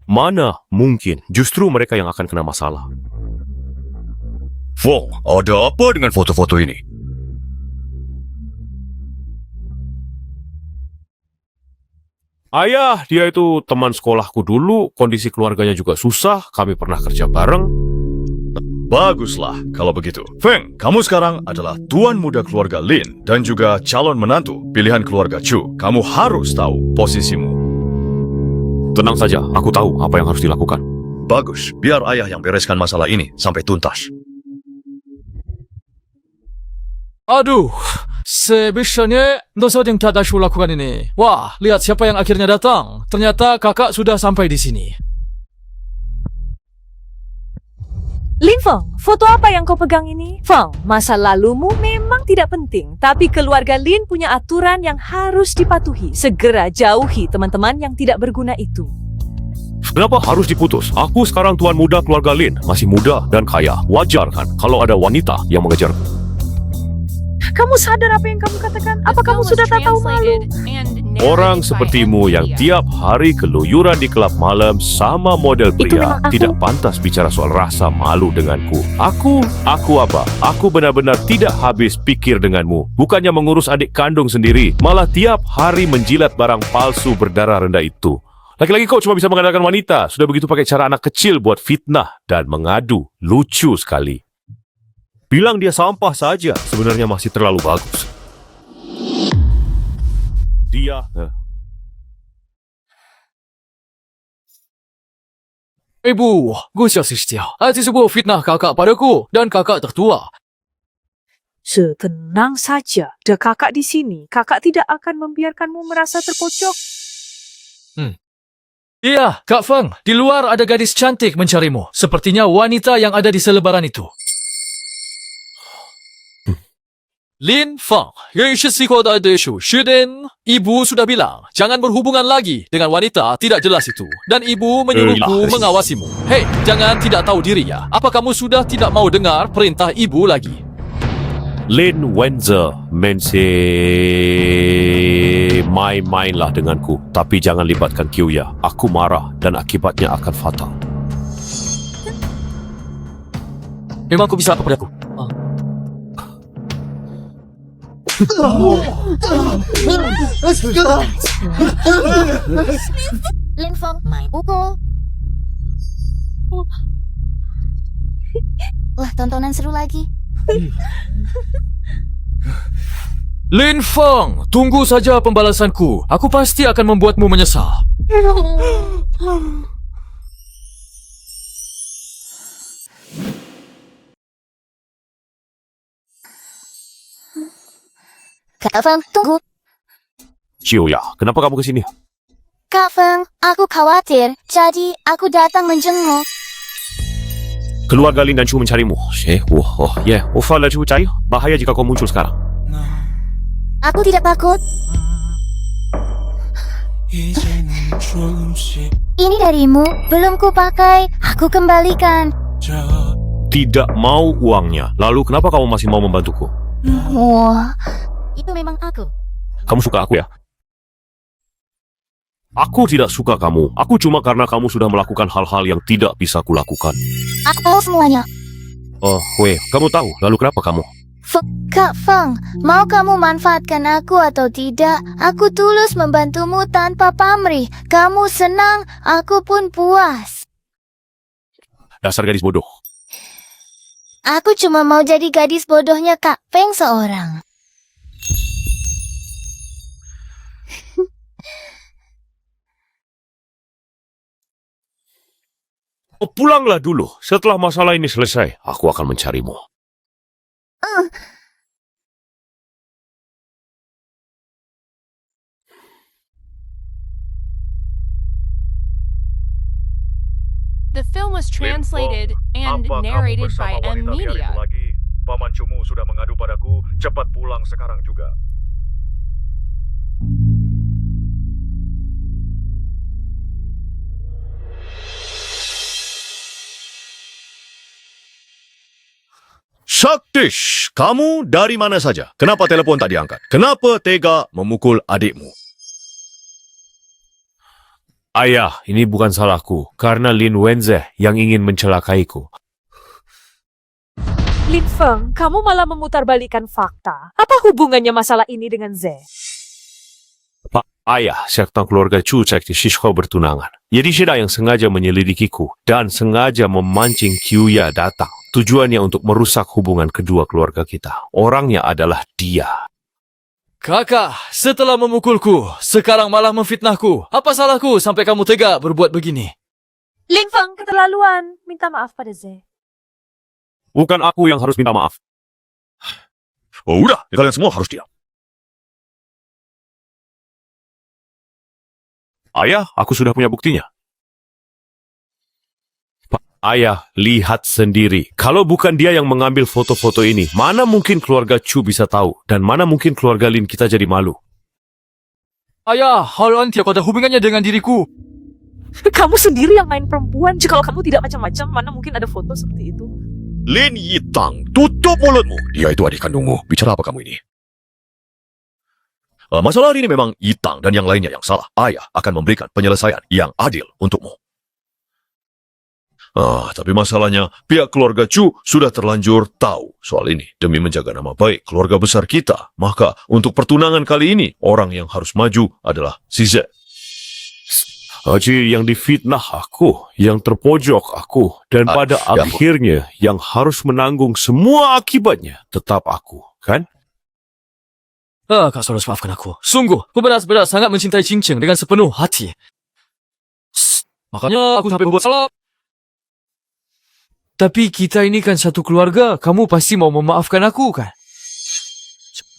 Mana mungkin? Justru mereka yang akan kena masalah. Feng, ada apa dengan foto-foto ini? Ayah, dia itu teman sekolahku dulu, kondisi keluarganya juga susah, kami pernah kerja bareng. Baguslah kalau begitu. Feng, kamu sekarang adalah tuan muda keluarga Lin dan juga calon menantu pilihan keluarga Chu. Kamu harus tahu posisimu. Tenang saja, aku tahu apa yang harus dilakukan. Bagus, biar ayah yang bereskan masalah ini sampai tuntas. Aduh, sebisanya dosa yang tak ada lakukan ini. Wah, lihat siapa yang akhirnya datang. Ternyata kakak sudah sampai di sini. Lin Feng, foto apa yang kau pegang ini? Feng, masa lalumu memang tidak penting, tapi keluarga Lin punya aturan yang harus dipatuhi. Segera jauhi teman-teman yang tidak berguna itu. Kenapa harus diputus? Aku sekarang tuan muda keluarga Lin, masih muda dan kaya. Wajar kan kalau ada wanita yang mengejarku. Kamu sadar apa yang kamu katakan? Apa kamu sudah tak tahu malu? Orang sepertimu yang tiap hari keluyuran di kelab malam sama model Itu pria memang aku. tidak pantas bicara soal rasa malu denganku. Aku apa? Aku benar-benar tidak habis pikir denganmu. Bukannya mengurus adik kandung sendiri, malah tiap hari menjilat barang palsu berdarah rendah itu. Lagi-lagi kau cuma bisa mengandalkan wanita. Sudah begitu pakai cara anak kecil buat fitnah dan mengadu. Lucu sekali. Bilang dia sampah saja, sebenarnya masih terlalu bagus. Dia... Ibu, Gus Yasistia, itu sebuah fitnah kakak padaku dan kakak tertua. Tenang saja, ada kakak di sini. Kakak tidak akan membiarkanmu merasa terpojok. Iya, Kak Feng, di luar ada gadis cantik mencarimu. Sepertinya wanita yang ada di selebaran itu. Lin Feng, Ibu sudah bilang, jangan berhubungan lagi dengan wanita tidak jelas itu. Dan ibu menyuruhku mengawasimu. Hei, jangan tidak tahu diri ya. Apa kamu sudah tidak mau dengar perintah ibu lagi? Lin Wenzel main-mainlah denganku, tapi jangan libatkan Kyuya. Aku marah dan akibatnya akan fatal. Memang kau bisa apa padaku? Lin Feng, main pukul. Wah, tontonan seru lagi. Lin Feng, tunggu saja pembalasanku. Aku pasti akan membuatmu menyesal. Kak Feng, tunggu. Kyuya, kenapa kamu kesini? Kak Feng, aku khawatir. Jadi, aku datang menjenguk. Keluarga Lin dan Chu mencarimu. Bahaya jika kau muncul sekarang. Aku tidak takut. Ini darimu, belum kupakai. Aku kembalikan. Tidak mau uangnya. Lalu kenapa kamu masih mau membantuku? Wah, itu memang aku. Kamu suka aku ya? Aku tidak suka kamu. Aku cuma karena kamu sudah melakukan hal-hal yang tidak bisa kulakukan. Aku tahu semuanya. Oh, kamu tahu. Lalu kenapa kamu? Kak Feng, mau kamu manfaatkan aku atau tidak? Aku tulus membantumu tanpa pamrih. Kamu senang, aku pun puas. Dasar gadis bodoh. Aku cuma mau jadi gadis bodohnya Kak Feng seorang. Pulanglah dulu. Setelah masalah ini selesai, aku akan mencarimu. The film was translated and narrated by M Media. Paman Cumu sudah mengadu padaku. Cepat pulang sekarang juga. Saktish, kamu dari mana saja? Kenapa telepon tak diangkat? Kenapa tega memukul adikmu? Ayah, ini bukan salahku. Karena Lin Wenzel yang ingin mencelakaiku. Lin Feng, kamu malah memutarbalikkan fakta. Apa hubungannya masalah ini dengan Ze? Ayah, serta keluarga Chu cek di Shishko bertunangan. Jadi Shida yang sengaja menyelidikiku dan sengaja memancing Kyuya datang. Tujuannya untuk merusak hubungan kedua keluarga kita. Orangnya adalah dia. Kakak, setelah memukulku, sekarang malah memfitnahku. Apa salahku sampai kamu tega berbuat begini? Lin Feng, keterlaluan. Minta maaf pada Ze. Bukan aku yang harus minta maaf. Oh, udah, kalian semua harus diam. Ayah, aku sudah punya buktinya. Ayah, lihat sendiri. Kalau bukan dia yang mengambil foto-foto ini, mana mungkin keluarga Chu bisa tahu? Dan mana mungkin keluarga Lin kita jadi malu? Ayah, hal ini tiada ada hubungannya dengan diriku. Kamu sendiri yang main perempuan. Jika kamu tidak macam-macam, mana mungkin ada foto seperti itu? Lin Yitang, tutup mulutmu. Dia itu adik kandungmu. Bicara apa kamu ini? Masalah ini memang Yitang dan yang lainnya yang salah. Ayah akan memberikan penyelesaian yang adil untukmu. Tapi masalahnya, pihak keluarga Chu sudah terlanjur tahu soal ini. Demi menjaga nama baik keluarga besar kita, maka untuk pertunangan kali ini, orang yang harus maju adalah si Z. Haji, yang difitnah aku, yang terpojok aku, dan pada akhirnya yang harus menanggung semua akibatnya tetap aku, kan? Kak Soros, maafkan aku. Sungguh, aku benar-benar sangat mencintai Cincin dengan sepenuh hati. Makanya aku sampai berbuat salah. Tapi kita ini kan satu keluarga, kamu pasti mau memaafkan aku, kan?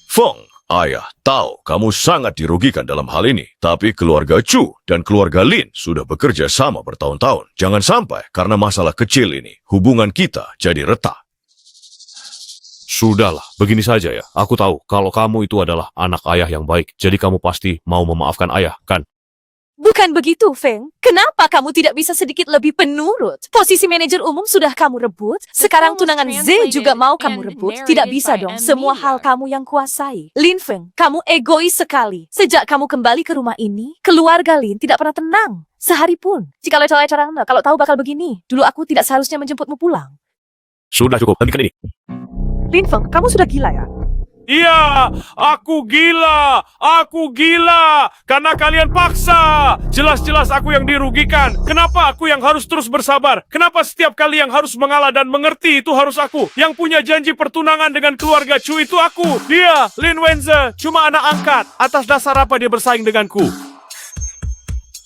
Feng, ayah tahu kamu sangat dirugikan dalam hal ini. Tapi keluarga Chu dan keluarga Lin sudah bekerja sama bertahun-tahun. Jangan sampai karena masalah kecil ini, hubungan kita jadi retak. Sudahlah, begini saja ya. Aku tahu kalau kamu itu adalah anak ayah yang baik. Jadi kamu pasti mau memaafkan ayah, kan? Bukan begitu, Feng. Kenapa kamu tidak bisa sedikit lebih penurut? Posisi manajer umum sudah kamu rebut. Sekarang tunangan Z juga mau kamu rebut. Tidak bisa dong, semua hal kamu yang kuasai. Lin Feng, kamu egois sekali. Sejak kamu kembali ke rumah ini, keluarga Lin tidak pernah tenang. Sehari pun. Jika lecah-lecah kalau tahu bakal begini, dulu aku tidak seharusnya menjemputmu pulang. Sudah cukup, hentikan ini. Lin Feng, kamu sudah gila ya? Iya, aku gila. Aku gila. Karena kalian paksa. Jelas-jelas aku yang dirugikan. Kenapa aku yang harus terus bersabar? Kenapa setiap kali yang harus mengalah dan mengerti itu harus aku? Yang punya janji pertunangan dengan keluarga Chu itu aku. Dia, Lin Wenze, cuma anak angkat. Atas dasar apa dia bersaing denganku?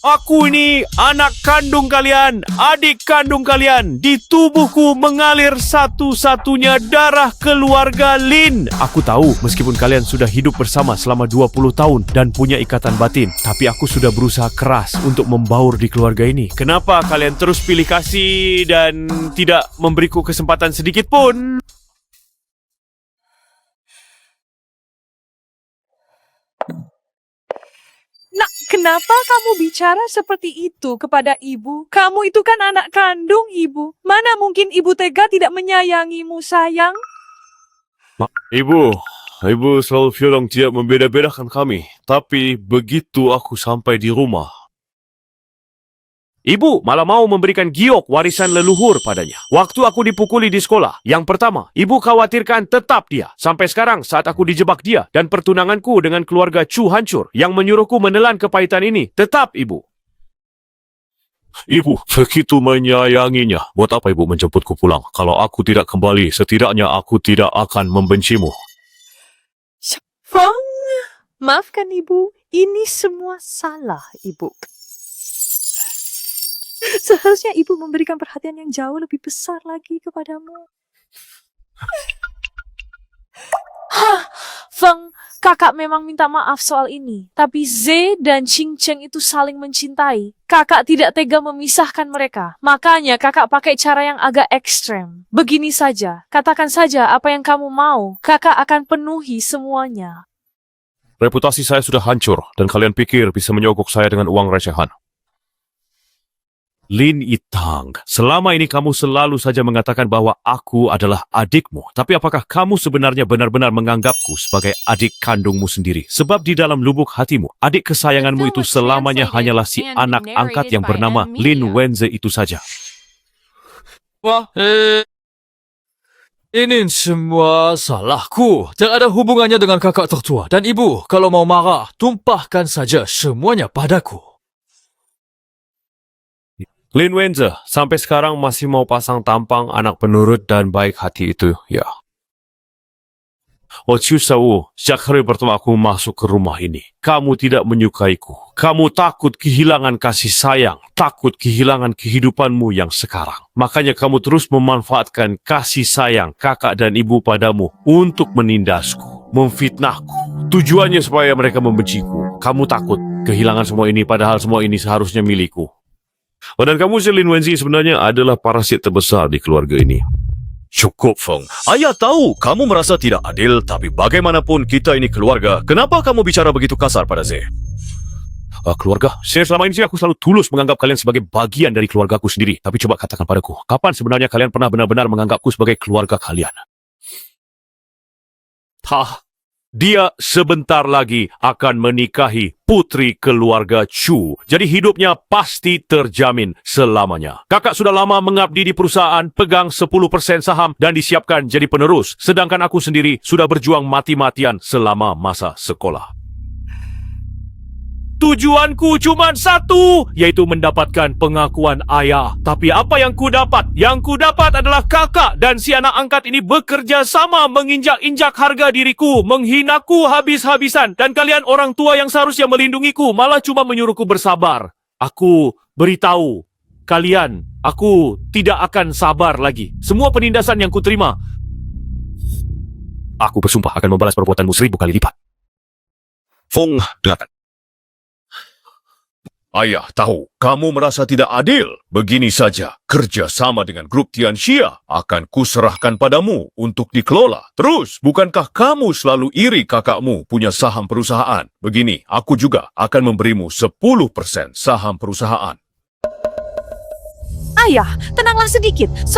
Aku ini anak kandung kalian, adik kandung kalian. Di tubuhku mengalir satu-satunya darah keluarga Lin. Aku tahu meskipun kalian sudah hidup bersama selama 20 tahun dan punya ikatan batin, tapi aku sudah berusaha keras untuk membaur di keluarga ini. Kenapa kalian terus pilih kasih dan tidak memberiku kesempatan sedikit pun? Kenapa kamu bicara seperti itu kepada ibu? Kamu itu kan anak kandung ibu. Mana mungkin ibu tega tidak menyayangimu, sayang? Ibu selalu bilang tidak membeda-bedakan kami. Tapi begitu aku sampai di rumah, ibu malah mau memberikan giok warisan leluhur padanya. Waktu aku dipukuli di sekolah, yang pertama, ibu khawatirkan tetap dia. Sampai sekarang saat aku dijebak dia dan pertunanganku dengan keluarga Chu hancur, yang menyuruhku menelan kepahitan ini, tetap ibu. Ibu begitu menyayanginya. Buat apa ibu menjemputku pulang? Kalau aku tidak kembali, setidaknya aku tidak akan membencimu. Feng, maafkan ibu. Ini semua salah ibu. Seharusnya ibu memberikan perhatian yang jauh lebih besar lagi kepadamu. Feng, kakak memang minta maaf soal ini. Tapi Z dan Qing Cheng itu saling mencintai. Kakak tidak tega memisahkan mereka. Makanya kakak pakai cara yang agak ekstrem. Begini saja, katakan saja apa yang kamu mau. Kakak akan penuhi semuanya. Reputasi saya sudah hancur dan kalian pikir bisa menyogok saya dengan uang recehan. Lin Yitang, selama ini kamu selalu saja mengatakan bahwa aku adalah adikmu. Tapi apakah kamu sebenarnya benar-benar menganggapku sebagai adik kandungmu sendiri? Sebab di dalam lubuk hatimu, adik kesayanganmu itu selamanya hanyalah si anak angkat yang bernama Lin Wenze itu saja. Wah, ini semua salahku. Tak ada hubungannya dengan kakak tertua. Dan ibu, kalau mau marah, tumpahkan saja semuanya padaku. Lin Wenze, sampai sekarang masih mau pasang tampang anak penurut dan baik hati itu, ya. Chu Shao, sejak hari pertama aku masuk ke rumah ini, kamu tidak menyukaiku. Kamu takut kehilangan kasih sayang, takut kehilangan kehidupanmu yang sekarang. Makanya kamu terus memanfaatkan kasih sayang kakak dan ibu padamu untuk menindasku, memfitnahku. Tujuannya supaya mereka membenciku. Kamu takut kehilangan semua ini, padahal semua ini seharusnya milikku. Dan kamu, Lin Wenzi, sebenarnya adalah parasit terbesar di keluarga ini. Cukup, Feng. Ayah tahu kamu merasa tidak adil, tapi bagaimanapun kita ini keluarga. Kenapa kamu bicara begitu kasar pada Z? Keluarga, selama ini aku selalu tulus menganggap kalian sebagai bagian dari keluargaku sendiri. Tapi coba katakan padaku, kapan sebenarnya kalian pernah benar-benar menganggapku sebagai keluarga kalian? Dia sebentar lagi akan menikahi putri keluarga Chu. Jadi hidupnya pasti terjamin selamanya. Kakak sudah lama mengabdi di perusahaan, pegang 10% saham dan disiapkan jadi penerus. Sedangkan aku sendiri sudah berjuang mati-matian selama masa sekolah. Tujuanku cuma satu, yaitu mendapatkan pengakuan ayah. Tapi apa yang ku dapat? Yang ku dapat adalah kakak dan si anak angkat ini bekerja sama menginjak-injak harga diriku, menghinaku habis-habisan. Dan kalian orang tua yang seharusnya melindungiku malah cuma menyuruhku bersabar. Aku beritahu kalian, aku tidak akan sabar lagi. Semua penindasan yang ku terima, aku bersumpah akan membalas perbuatanmu 1000 kali lipat. Feng, dengarkan. Ayah tahu, kamu merasa tidak adil. Begini saja, kerja sama dengan grup Tianxia akan kuserahkan padamu untuk dikelola. Terus, bukankah kamu selalu iri kakakmu punya saham perusahaan? Begini, aku juga akan memberimu 10% saham perusahaan. Ayah, tenanglah sedikit. 10%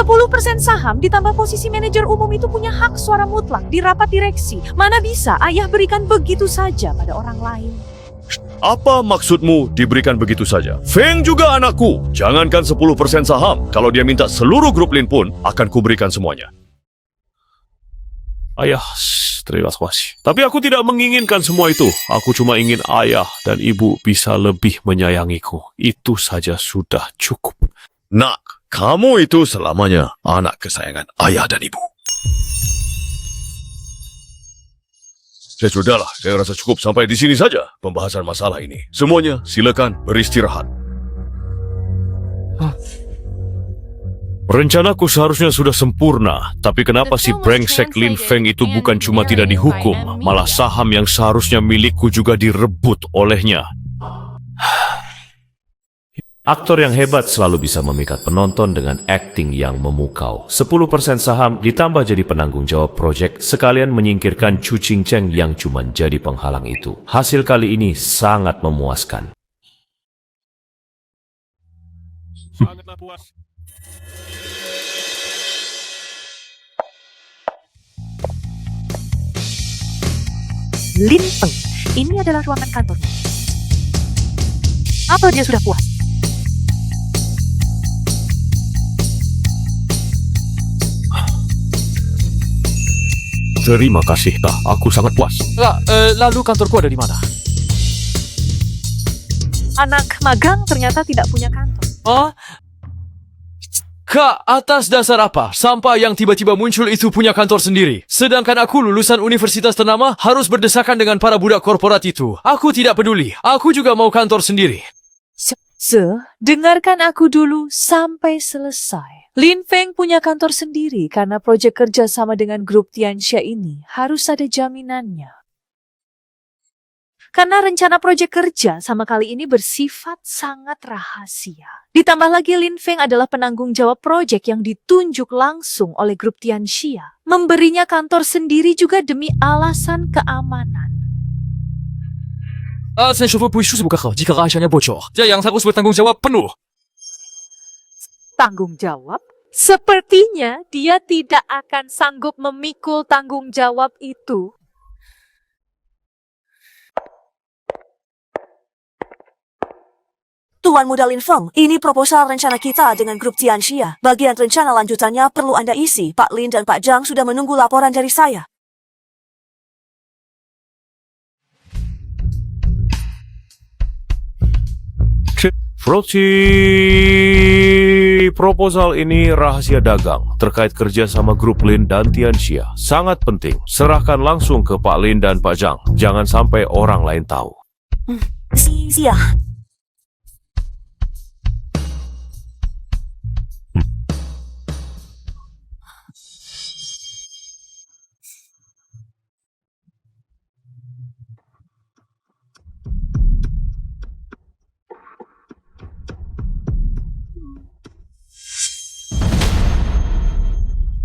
saham ditambah posisi manajer umum itu punya hak suara mutlak di rapat direksi. Mana bisa ayah berikan begitu saja pada orang lain? Apa maksudmu diberikan begitu saja? Feng juga anakku. Jangankan 10% saham. Kalau dia minta seluruh grup Lin pun, akan kuberikan semuanya. Ayah, terima kasih. Tapi aku tidak menginginkan semua itu. Aku cuma ingin ayah dan ibu bisa lebih menyayangiku. Itu saja sudah cukup. Nak, kamu itu selamanya anak kesayangan ayah dan ibu. Sudahlah, saya rasa cukup sampai di sini saja pembahasan masalah ini. Semuanya silakan beristirahat. Rencanaku seharusnya sudah sempurna, tapi kenapa si brengsek Lin Feng itu bukan cuma tidak dihukum, malah saham yang seharusnya milikku juga direbut olehnya. Aktor yang hebat selalu bisa memikat penonton dengan akting yang memukau. 10% saham ditambah jadi penanggung jawab proyek, sekalian menyingkirkan Chu Ching Cheng yang cuma jadi penghalang itu. Hasil kali ini sangat memuaskan. Sangatlah puas. Lin Feng, ini adalah ruangan kantornya. Apa dia sudah puas? Terima kasih, aku sangat puas. Lalu kantorku ada di mana? Anak magang ternyata tidak punya kantor. Kak, atas dasar apa? Sampai yang tiba-tiba muncul itu punya kantor sendiri. Sedangkan aku lulusan universitas ternama harus berdesakan dengan para budak korporat itu. Aku tidak peduli. Aku juga mau kantor sendiri. Dengarkan aku dulu sampai selesai. Lin Feng punya kantor sendiri karena proyek kerja sama dengan grup Tianxia ini harus ada jaminannya. Karena rencana proyek kerja sama kali ini bersifat sangat rahasia. Ditambah lagi Lin Feng adalah penanggung jawab proyek yang ditunjuk langsung oleh grup Tianxia. Memberinya kantor sendiri juga demi alasan keamanan. Saya coba puisi sebuah jika rahasianya bocor. Yang harus bertanggung jawab penuh. Tanggung jawab? Sepertinya dia tidak akan sanggup memikul tanggung jawab itu. Tuan Muda Lin Feng, ini proposal rencana kita dengan grup Tianxia. Bagian rencana lanjutannya perlu Anda isi. Pak Lin dan Pak Zhang sudah menunggu laporan dari saya. Proposal ini rahasia dagang terkait kerja sama grup Lin dan Tianxia. Sangat penting. Serahkan langsung ke Pak Lin dan Pak Zhang. Jangan sampai orang lain tahu. Siap.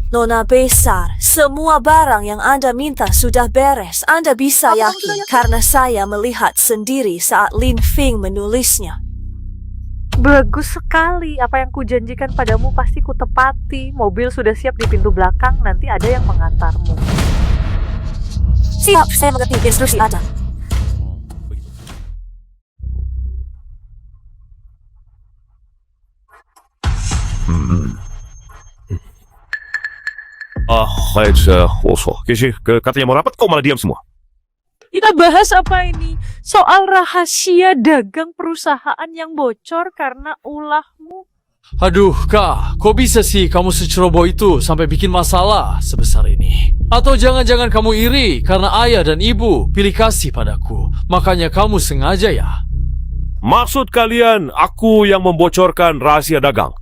Nona besar, semua barang yang Anda minta sudah beres. Anda bisa yakin karena saya melihat sendiri saat Lin Feng menulisnya. Bagus sekali. Apa yang kujanjikan padamu pasti kutepati. Mobil sudah siap di pintu belakang. Nanti ada yang mengantarmu. Siap, saya mengerti instruksi Anda. Katanya mau rapat, kok malah diam semua? Kita bahas apa ini? Soal rahasia dagang perusahaan yang bocor karena ulahmu. Aduh, Kak, kok bisa sih kamu seceroboh itu sampai bikin masalah sebesar ini? Atau jangan-jangan kamu iri karena ayah dan ibu pilih kasih padaku, makanya kamu sengaja ya? Maksud kalian, aku yang membocorkan rahasia dagang?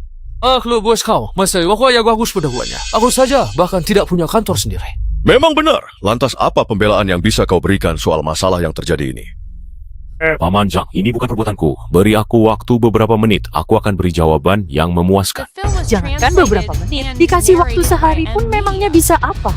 Lu bos kau, masih aku ayah bagus pendahuannya. Aku saja bahkan tidak punya kantor sendiri. Memang benar. Lantas apa pembelaan yang bisa kau berikan soal masalah yang terjadi ini? Paman Zhang, ini bukan perbuatanku. Beri aku waktu beberapa menit. Aku akan beri jawaban yang memuaskan. Jangankan beberapa menit, dikasih waktu sehari pun memangnya bisa apa?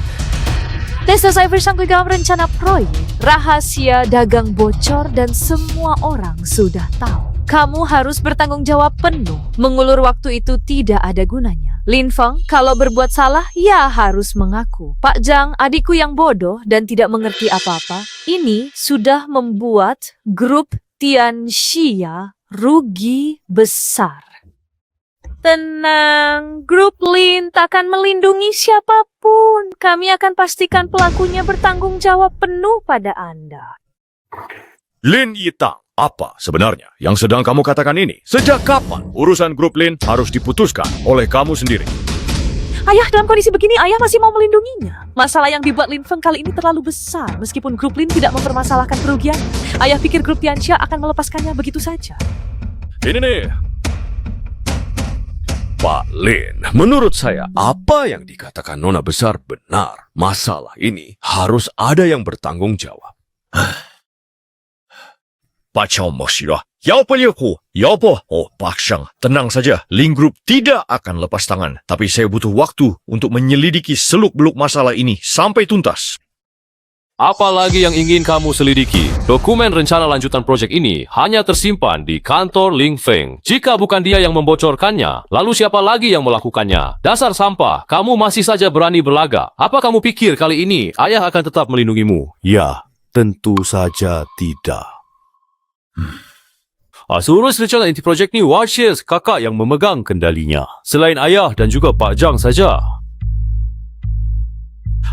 Tes selesai bersangkut dalam rencana proyek. Rahasia dagang bocor dan semua orang sudah tahu. Kamu harus bertanggung jawab penuh. Mengulur waktu itu tidak ada gunanya. Lin Feng, kalau berbuat salah, ya harus mengaku. Pak Zhang, adikku yang bodoh dan tidak mengerti apa-apa, ini sudah membuat grup Tianxia rugi besar. Tenang, grup Lin takkan melindungi siapapun. Kami akan pastikan pelakunya bertanggung jawab penuh pada Anda. Lin Yitang, apa sebenarnya yang sedang kamu katakan ini? Sejak kapan urusan grup Lin harus diputuskan oleh kamu sendiri? Ayah, dalam kondisi begini, ayah masih mau melindunginya. Masalah yang dibuat Lin Feng kali ini terlalu besar. Meskipun grup Lin tidak mempermasalahkan kerugian, ayah pikir grup Tianxia akan melepaskannya begitu saja. Ini nih, Pak Lin, menurut saya apa yang dikatakan Nona besar benar. Masalah ini harus ada yang bertanggung jawab. Pak Chao Moshira, Pak Shang, tenang saja. Lin Group tidak akan lepas tangan. Tapi saya butuh waktu untuk menyelidiki seluk-beluk masalah ini sampai tuntas. Apalagi yang ingin kamu selidiki? Dokumen rencana lanjutan proyek ini hanya tersimpan di kantor Lin Feng. Jika bukan dia yang membocorkannya, lalu siapa lagi yang melakukannya? Dasar sampah, kamu masih saja berani berlagak. Apa kamu pikir kali ini ayah akan tetap melindungimu? Ya, tentu saja tidak. Urus rencana inti projek ni Washirs, kakak yang memegang kendalinya. Selain ayah dan juga Pak Zhang saja.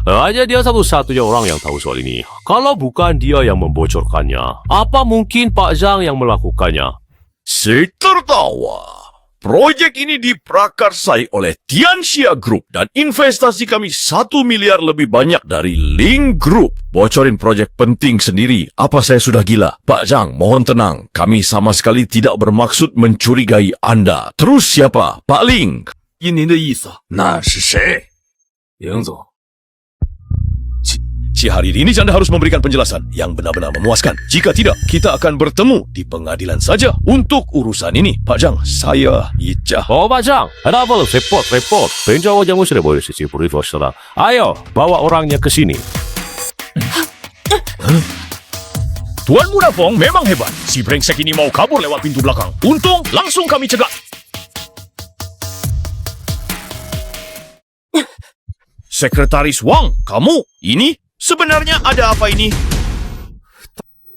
Hanya dia satu-satunya orang yang tahu soal ini. Kalau bukan dia yang membocorkannya, apa mungkin Pak Zhang yang melakukannya? Saya tertawa. Proyek ini diprakarsai oleh Tianxia Group dan investasi kami 1 miliar lebih banyak dari Lin Group. Bocorin proyek penting sendiri. Apa saya sudah gila? Pak Zhang, mohon tenang. Kami sama sekali tidak bermaksud mencurigai Anda. Terus siapa? Pak Lin. 依您的意思，那是谁？林总， Hari ini Anda harus memberikan penjelasan yang benar-benar memuaskan. Jika tidak, kita akan bertemu di pengadilan saja untuk urusan ini. Pak Zhang, saya Ijah. Oh, Pak Zhang, ada apa? Report. Penjawab yang sudah boleh sisi saudara. Ayo, bawa orangnya ke sini. Tuan Muda Fong memang hebat. Si brengsek ini mau kabur lewat pintu belakang. Untung, langsung kami cegat. Sekretaris Wang, kamu? Ini? Sebenarnya ada apa ini?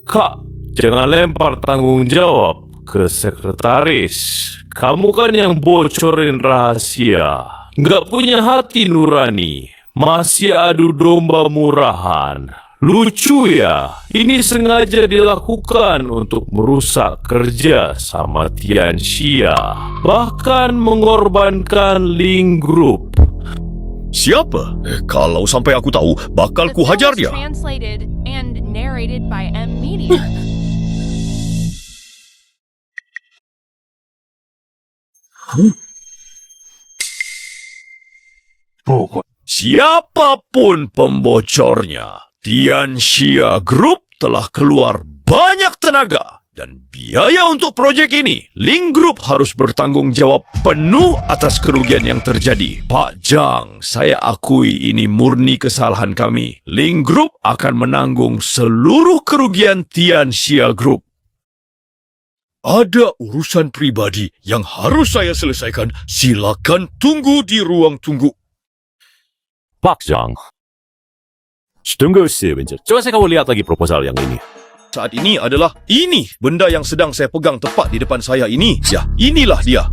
Kak, jangan lempar tanggung jawab ke sekretaris. Kamu kan yang bocorin rahasia. Nggak punya hati nurani. Masih adu domba murahan. Lucu ya, ini sengaja dilakukan untuk merusak kerja sama Tianxia. Bahkan mengorbankan Lin Group. Siapa? Kalau sampai aku tahu, bakal ku hajar dia. Translated and narrated by M Media. Siapapun pembocornya, Tianxia Group telah keluar banyak tenaga Dan biaya untuk projek ini, Ling Group harus bertanggung jawab penuh atas kerugian yang terjadi. Pak Jang, saya akui ini murni kesalahan kami. Ling Group akan menanggung seluruh kerugian Tianxia Group. Ada urusan pribadi yang harus saya selesaikan. Silakan tunggu di ruang tunggu. Pak Zhang. Tunggu sebentar. Coba saya kamu lihat lagi proposal yang ini. Saat ini adalah ini benda yang sedang saya pegang tepat di depan saya ini. Ya, inilah dia.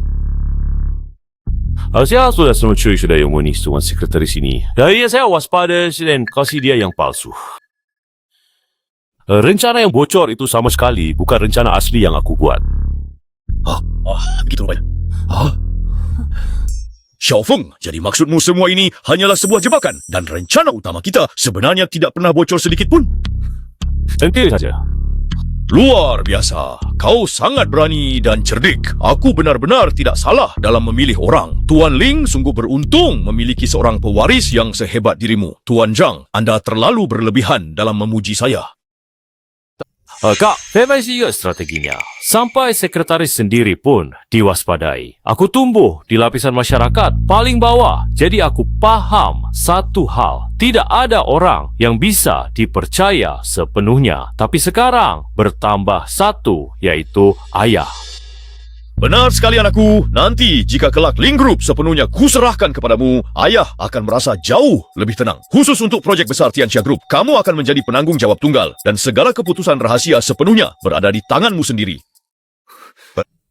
Saya sudah curi sudah yang munis dengan sekretaris ini. Jadi saya waspada dan kasih dia yang palsu. Rencana yang bocor itu sama sekali bukan rencana asli yang aku buat. Begitu rupanya. Xiaofeng, jadi maksudmu semua ini hanyalah sebuah jebakan dan rencana utama kita sebenarnya tidak pernah bocor sedikit pun. Nanti saja. Luar biasa. Kau sangat berani dan cerdik. Aku benar-benar tidak salah dalam memilih orang. Tuan Ling sungguh beruntung memiliki seorang pewaris yang sehebat dirimu. Tuan Zhang, Anda terlalu berlebihan dalam memuji saya. Kak, memang juga strateginya. Sampai sekretaris sendiri pun diwaspadai. Aku tumbuh di lapisan masyarakat paling bawah. Jadi aku paham satu hal. Tidak ada orang yang bisa dipercaya sepenuhnya. Tapi sekarang bertambah satu, yaitu ayah. Benar sekali anakku. Nanti jika kelak Ling Group sepenuhnya kuserahkan kepadamu, ayah akan merasa jauh lebih tenang. Khusus untuk projek besar Tianxia Group, kamu akan menjadi penanggung jawab tunggal dan segala keputusan rahasia sepenuhnya berada di tanganmu sendiri.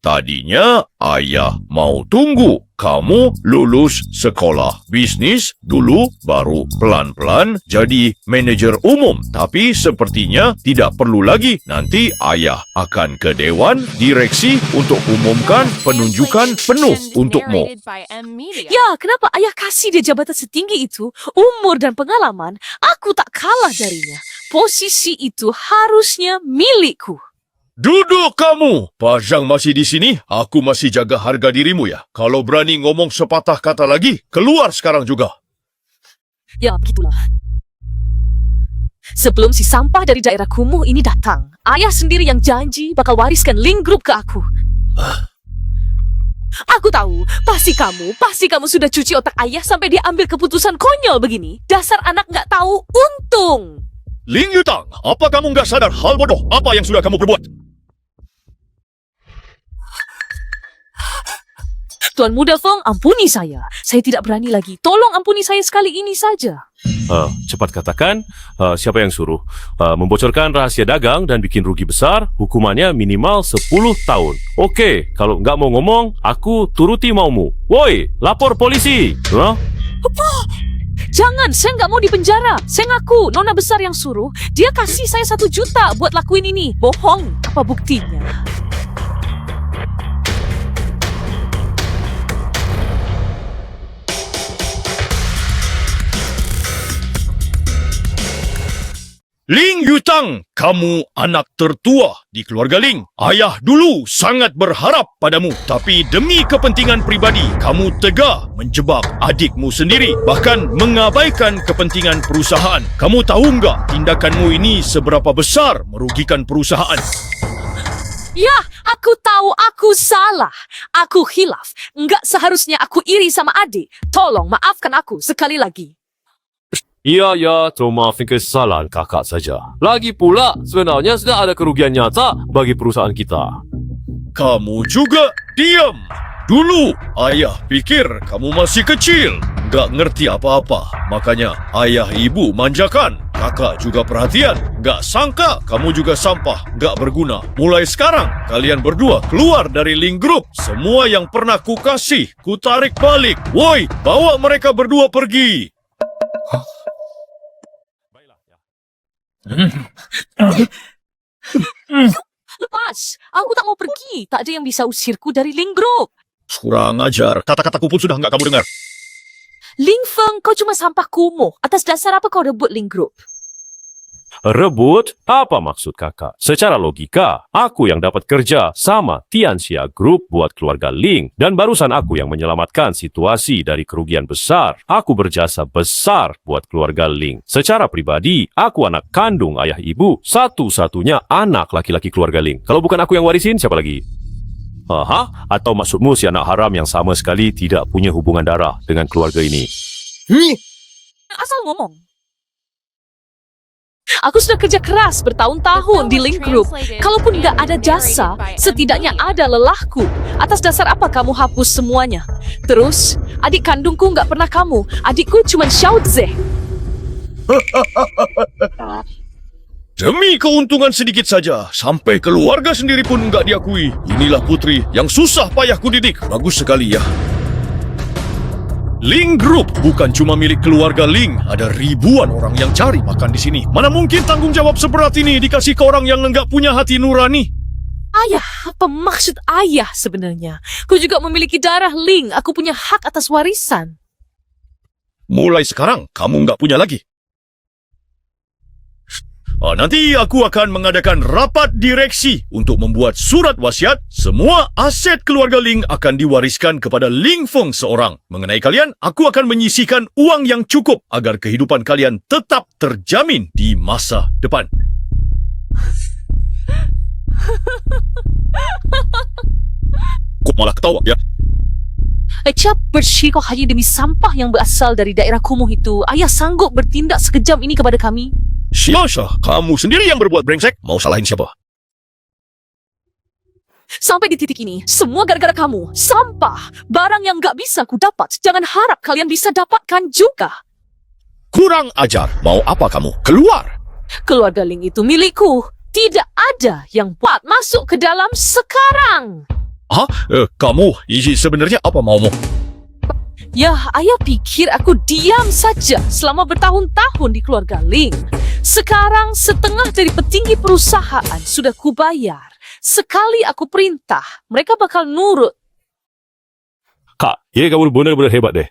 Tadinya ayah mau tunggu kamu lulus sekolah bisnis dulu baru pelan-pelan jadi manajer umum. Tapi sepertinya tidak perlu lagi. Nanti ayah akan ke Dewan Direksi untuk umumkan penunjukan penuh untukmu. Ya, kenapa ayah kasih dia jabatan setinggi itu? Umur dan pengalaman, aku tak kalah darinya. Posisi itu harusnya milikku. Duduk kamu! Pak Zhang masih di sini, aku masih jaga harga dirimu ya. Kalau berani ngomong sepatah kata lagi, keluar sekarang juga. Ya, begitulah. Sebelum si sampah dari daerah kumuh ini datang, ayah sendiri yang janji bakal wariskan Ling Group ke aku. Aku tahu, pasti kamu sudah cuci otak ayah sampai dia ambil keputusan konyol begini. Dasar anak nggak tahu untung. Ling Yutang, apa kamu nggak sadar hal bodoh apa yang sudah kamu perbuat? Tuan Muda Feng, ampuni saya. Saya tidak berani lagi. Tolong ampuni saya sekali ini saja. Cepat katakan, siapa yang suruh? Membocorkan rahasia dagang dan bikin rugi besar, hukumannya minimal 10 tahun. Oke, kalau nggak mau ngomong, aku turuti maumu. Woi, lapor polisi! Jangan, saya nggak mau dipenjara. Saya ngaku, nona besar yang suruh. Dia kasih saya 1 juta buat lakuin ini. Bohong, apa buktinya? Ling Yutang, kamu anak tertua di keluarga Ling. Ayah dulu sangat berharap padamu. Tapi demi kepentingan pribadi, kamu tega menjebak adikmu sendiri. Bahkan mengabaikan kepentingan perusahaan. Kamu tahu nggak tindakanmu ini seberapa besar merugikan perusahaan? Ya, aku tahu aku salah. Aku khilaf. Nggak seharusnya aku iri sama adik. Tolong maafkan aku sekali lagi. Ya, cuma maafin kesalahan kakak saja. Lagi pula, sebenarnya sudah ada kerugian nyata bagi perusahaan kita. Kamu juga diam. Dulu, ayah pikir kamu masih kecil. Nggak ngerti apa-apa. Makanya ayah ibu manjakan. Kakak juga perhatian. Nggak sangka kamu juga sampah. Nggak berguna. Mulai sekarang, kalian berdua keluar dari Ling Group. Semua yang pernah kukasih, kutarik balik. Woi, bawa mereka berdua pergi. Lepas, aku tak mau pergi. Tak ada yang bisa usirku dari Ling Group. Kurang ajar. Kata-kataku pun sudah nggak kamu dengar. Ling Feng, kau cuma sampah kumuh. Atas dasar apa kau rebut Ling Group? Rebut? Apa maksud kakak? Secara logika, aku yang dapat kerja sama Tianxia Group buat keluarga Ling. Dan barusan aku yang menyelamatkan situasi dari kerugian besar. Aku berjasa besar buat keluarga Ling. Secara pribadi, aku anak kandung ayah ibu. Satu-satunya anak laki-laki keluarga Ling. Kalau bukan aku yang warisin, siapa lagi? Aha, atau maksudmu si anak haram yang sama sekali tidak punya hubungan darah dengan keluarga ini? Asal ngomong. Aku sudah kerja keras bertahun-tahun di Link Group. Kalaupun nggak ada jasa, setidaknya ada lelahku. Atas dasar apa kamu hapus semuanya? Terus, adik kandungku nggak pernah kamu. Adikku cuma Xiaoze. Demi keuntungan sedikit saja, sampai keluarga sendiri pun nggak diakui. Inilah putri yang susah payah kudidik. Bagus sekali ya. Ling Group bukan cuma milik keluarga Ling. Ada ribuan orang yang cari makan di sini. Mana mungkin tanggung jawab seberat ini dikasih ke orang yang nggak punya hati nurani? Ayah, apa maksud ayah sebenarnya? Ku juga memiliki darah Ling. Aku punya hak atas warisan. Mulai sekarang, kamu nggak punya lagi. Nanti aku akan mengadakan rapat direksi untuk membuat surat wasiat. Semua aset keluarga Ling akan diwariskan kepada Ling Feng seorang. Mengenai kalian, aku akan menyisihkan uang yang cukup agar kehidupan kalian tetap terjamin di masa depan. Kok malah ketawa ya? Cap bersih kok hanya demi sampah yang berasal dari daerah kumuh itu. Ayah sanggup bertindak sekejam ini kepada kami? Syasha, kamu sendiri yang berbuat brengsek. Mau salahin siapa? Sampai di titik ini, semua gara-gara kamu. Sampah, barang yang gak bisa ku dapat. Jangan harap kalian bisa dapatkan juga. Kurang ajar. Mau apa kamu? Keluar! Keluarga Ling itu milikku. Tidak ada yang buat masuk ke dalam sekarang. Hah? Kamu sebenarnya apa maumu? Ya, ayah pikir aku diam saja selama bertahun-tahun di keluarga Ling. Sekarang setengah dari petinggi perusahaan sudah kubayar. Sekali aku perintah, mereka bakal nurut. Kak, ya kamu benar-benar hebat deh.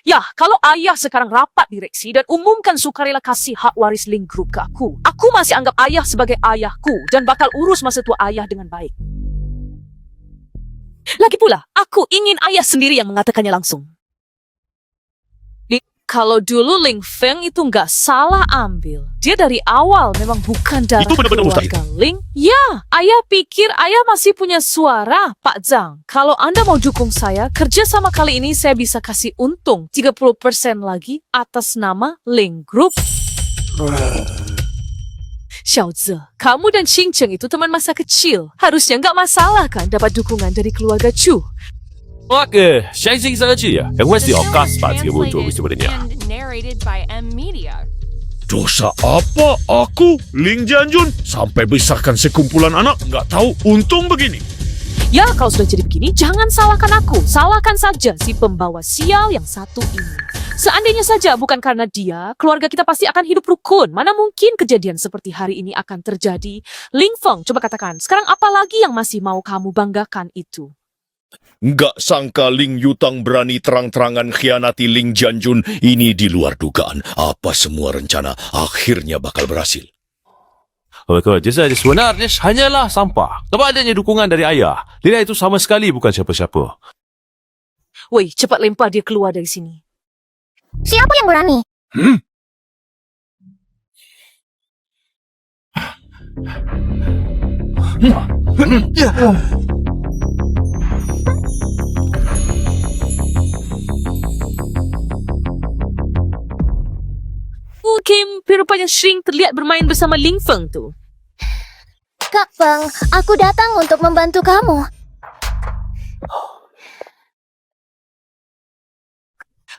Ya, kalau ayah sekarang rapat direksi dan umumkan sukarela kasih hak waris Ling Group ke aku masih anggap ayah sebagai ayahku dan bakal urus masa tua ayah dengan baik. Lagi pula, aku ingin ayah sendiri yang mengatakannya langsung. Kalau dulu Ling Feng itu nggak salah ambil. Dia dari awal memang bukan darah keluarga Ling. Ya, ayah pikir ayah masih punya suara, Pak Zhang. Kalau Anda mau dukung saya, kerja sama kali ini saya bisa kasih untung 30% lagi atas nama Ling Group. Xiaoze, kamu dan Xing Cheng itu teman masa kecil. Harusnya nggak masalah kan dapat dukungan dari keluarga Chu. 我嘅相信设计啊，因为是我家把这个工作为什么的呀？ and narrated by M Media. Dosa apa aku, Ling Jianjun, sampai besarkan sekumpulan anak nggak tahu untung begini? Ya, kalau sudah jadi begini, jangan salahkan aku. Salahkan saja si pembawa sial yang satu ini. Seandainya saja bukan karena dia, keluarga kita pasti akan hidup rukun. Mana mungkin kejadian seperti hari ini akan terjadi? Ling Feng, coba katakan, sekarang apa lagi yang masih mau kamu banggakan itu? Nggak sangka Ling Yutang berani terang-terangan khianati Ling Jianjun. Ini di luar dugaan. Apa semua rencana akhirnya bakal berhasil? Sebenarnya hanyalah sampah. Tanpa adanya dukungan dari ayah, Lina itu sama sekali bukan siapa-siapa. Woi, cepat lempar dia keluar dari sini. Siapa yang berani? Kim, rupanya Shring terlihat bermain bersama Ling Feng tuh. Kak Feng, aku datang untuk membantu kamu.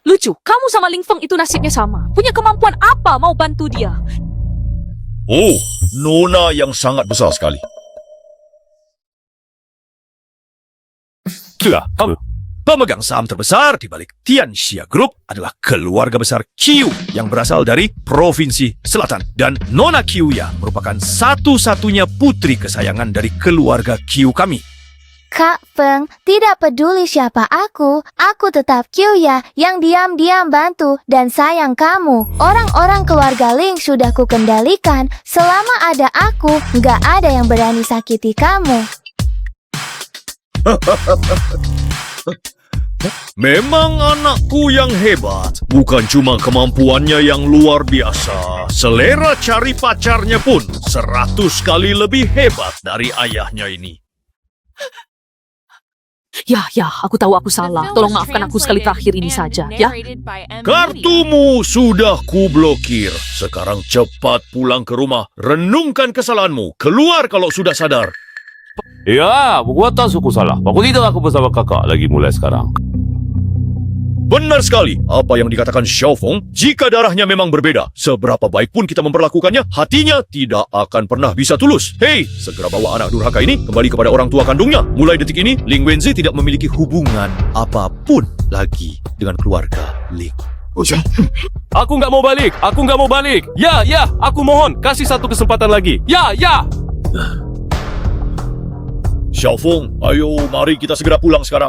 Lucu, kamu sama Ling Feng itu nasibnya sama. Punya kemampuan apa mau bantu dia? Oh, nona yang sangat besar sekali. Sudah, kamu. Pemegang saham terbesar di balik Tianxia Group adalah keluarga besar Qiu yang berasal dari Provinsi Selatan. Dan Nona Qiu ya merupakan satu-satunya putri kesayangan dari keluarga Qiu kami. Kak Feng, tidak peduli siapa aku tetap Kyuya yang diam-diam bantu dan sayang kamu. Orang-orang keluarga Ling sudah kukendalikan. Selama ada aku, nggak ada yang berani sakiti kamu. Memang anakku yang hebat. Bukan cuma kemampuannya yang luar biasa. Selera cari pacarnya pun 100 kali lebih hebat dari ayahnya ini. Ya, aku tahu aku salah. Tolong maafkan aku sekali terakhir ini saja, ya. Kartumu sudah kublokir. Sekarang cepat pulang ke rumah. Renungkan kesalahanmu. Keluar kalau sudah sadar. Ya, aku tahu aku salah. Aku tidak aku bersama kakak lagi mulai sekarang. Benar sekali apa yang dikatakan Xiaofeng. Jika darahnya memang berbeda, seberapa baik pun kita memperlakukannya, hatinya tidak akan pernah bisa tulus. Hei, segera bawa anak durhaka ini kembali kepada orang tua kandungnya. Mulai detik ini, Ling Wenzi tidak memiliki hubungan apapun lagi dengan keluarga Ling. Aku nggak mau balik. Aku nggak mau balik. Ya, aku mohon kasih satu kesempatan lagi. Ya. Xiaofeng, ayo mari kita segera pulang sekarang.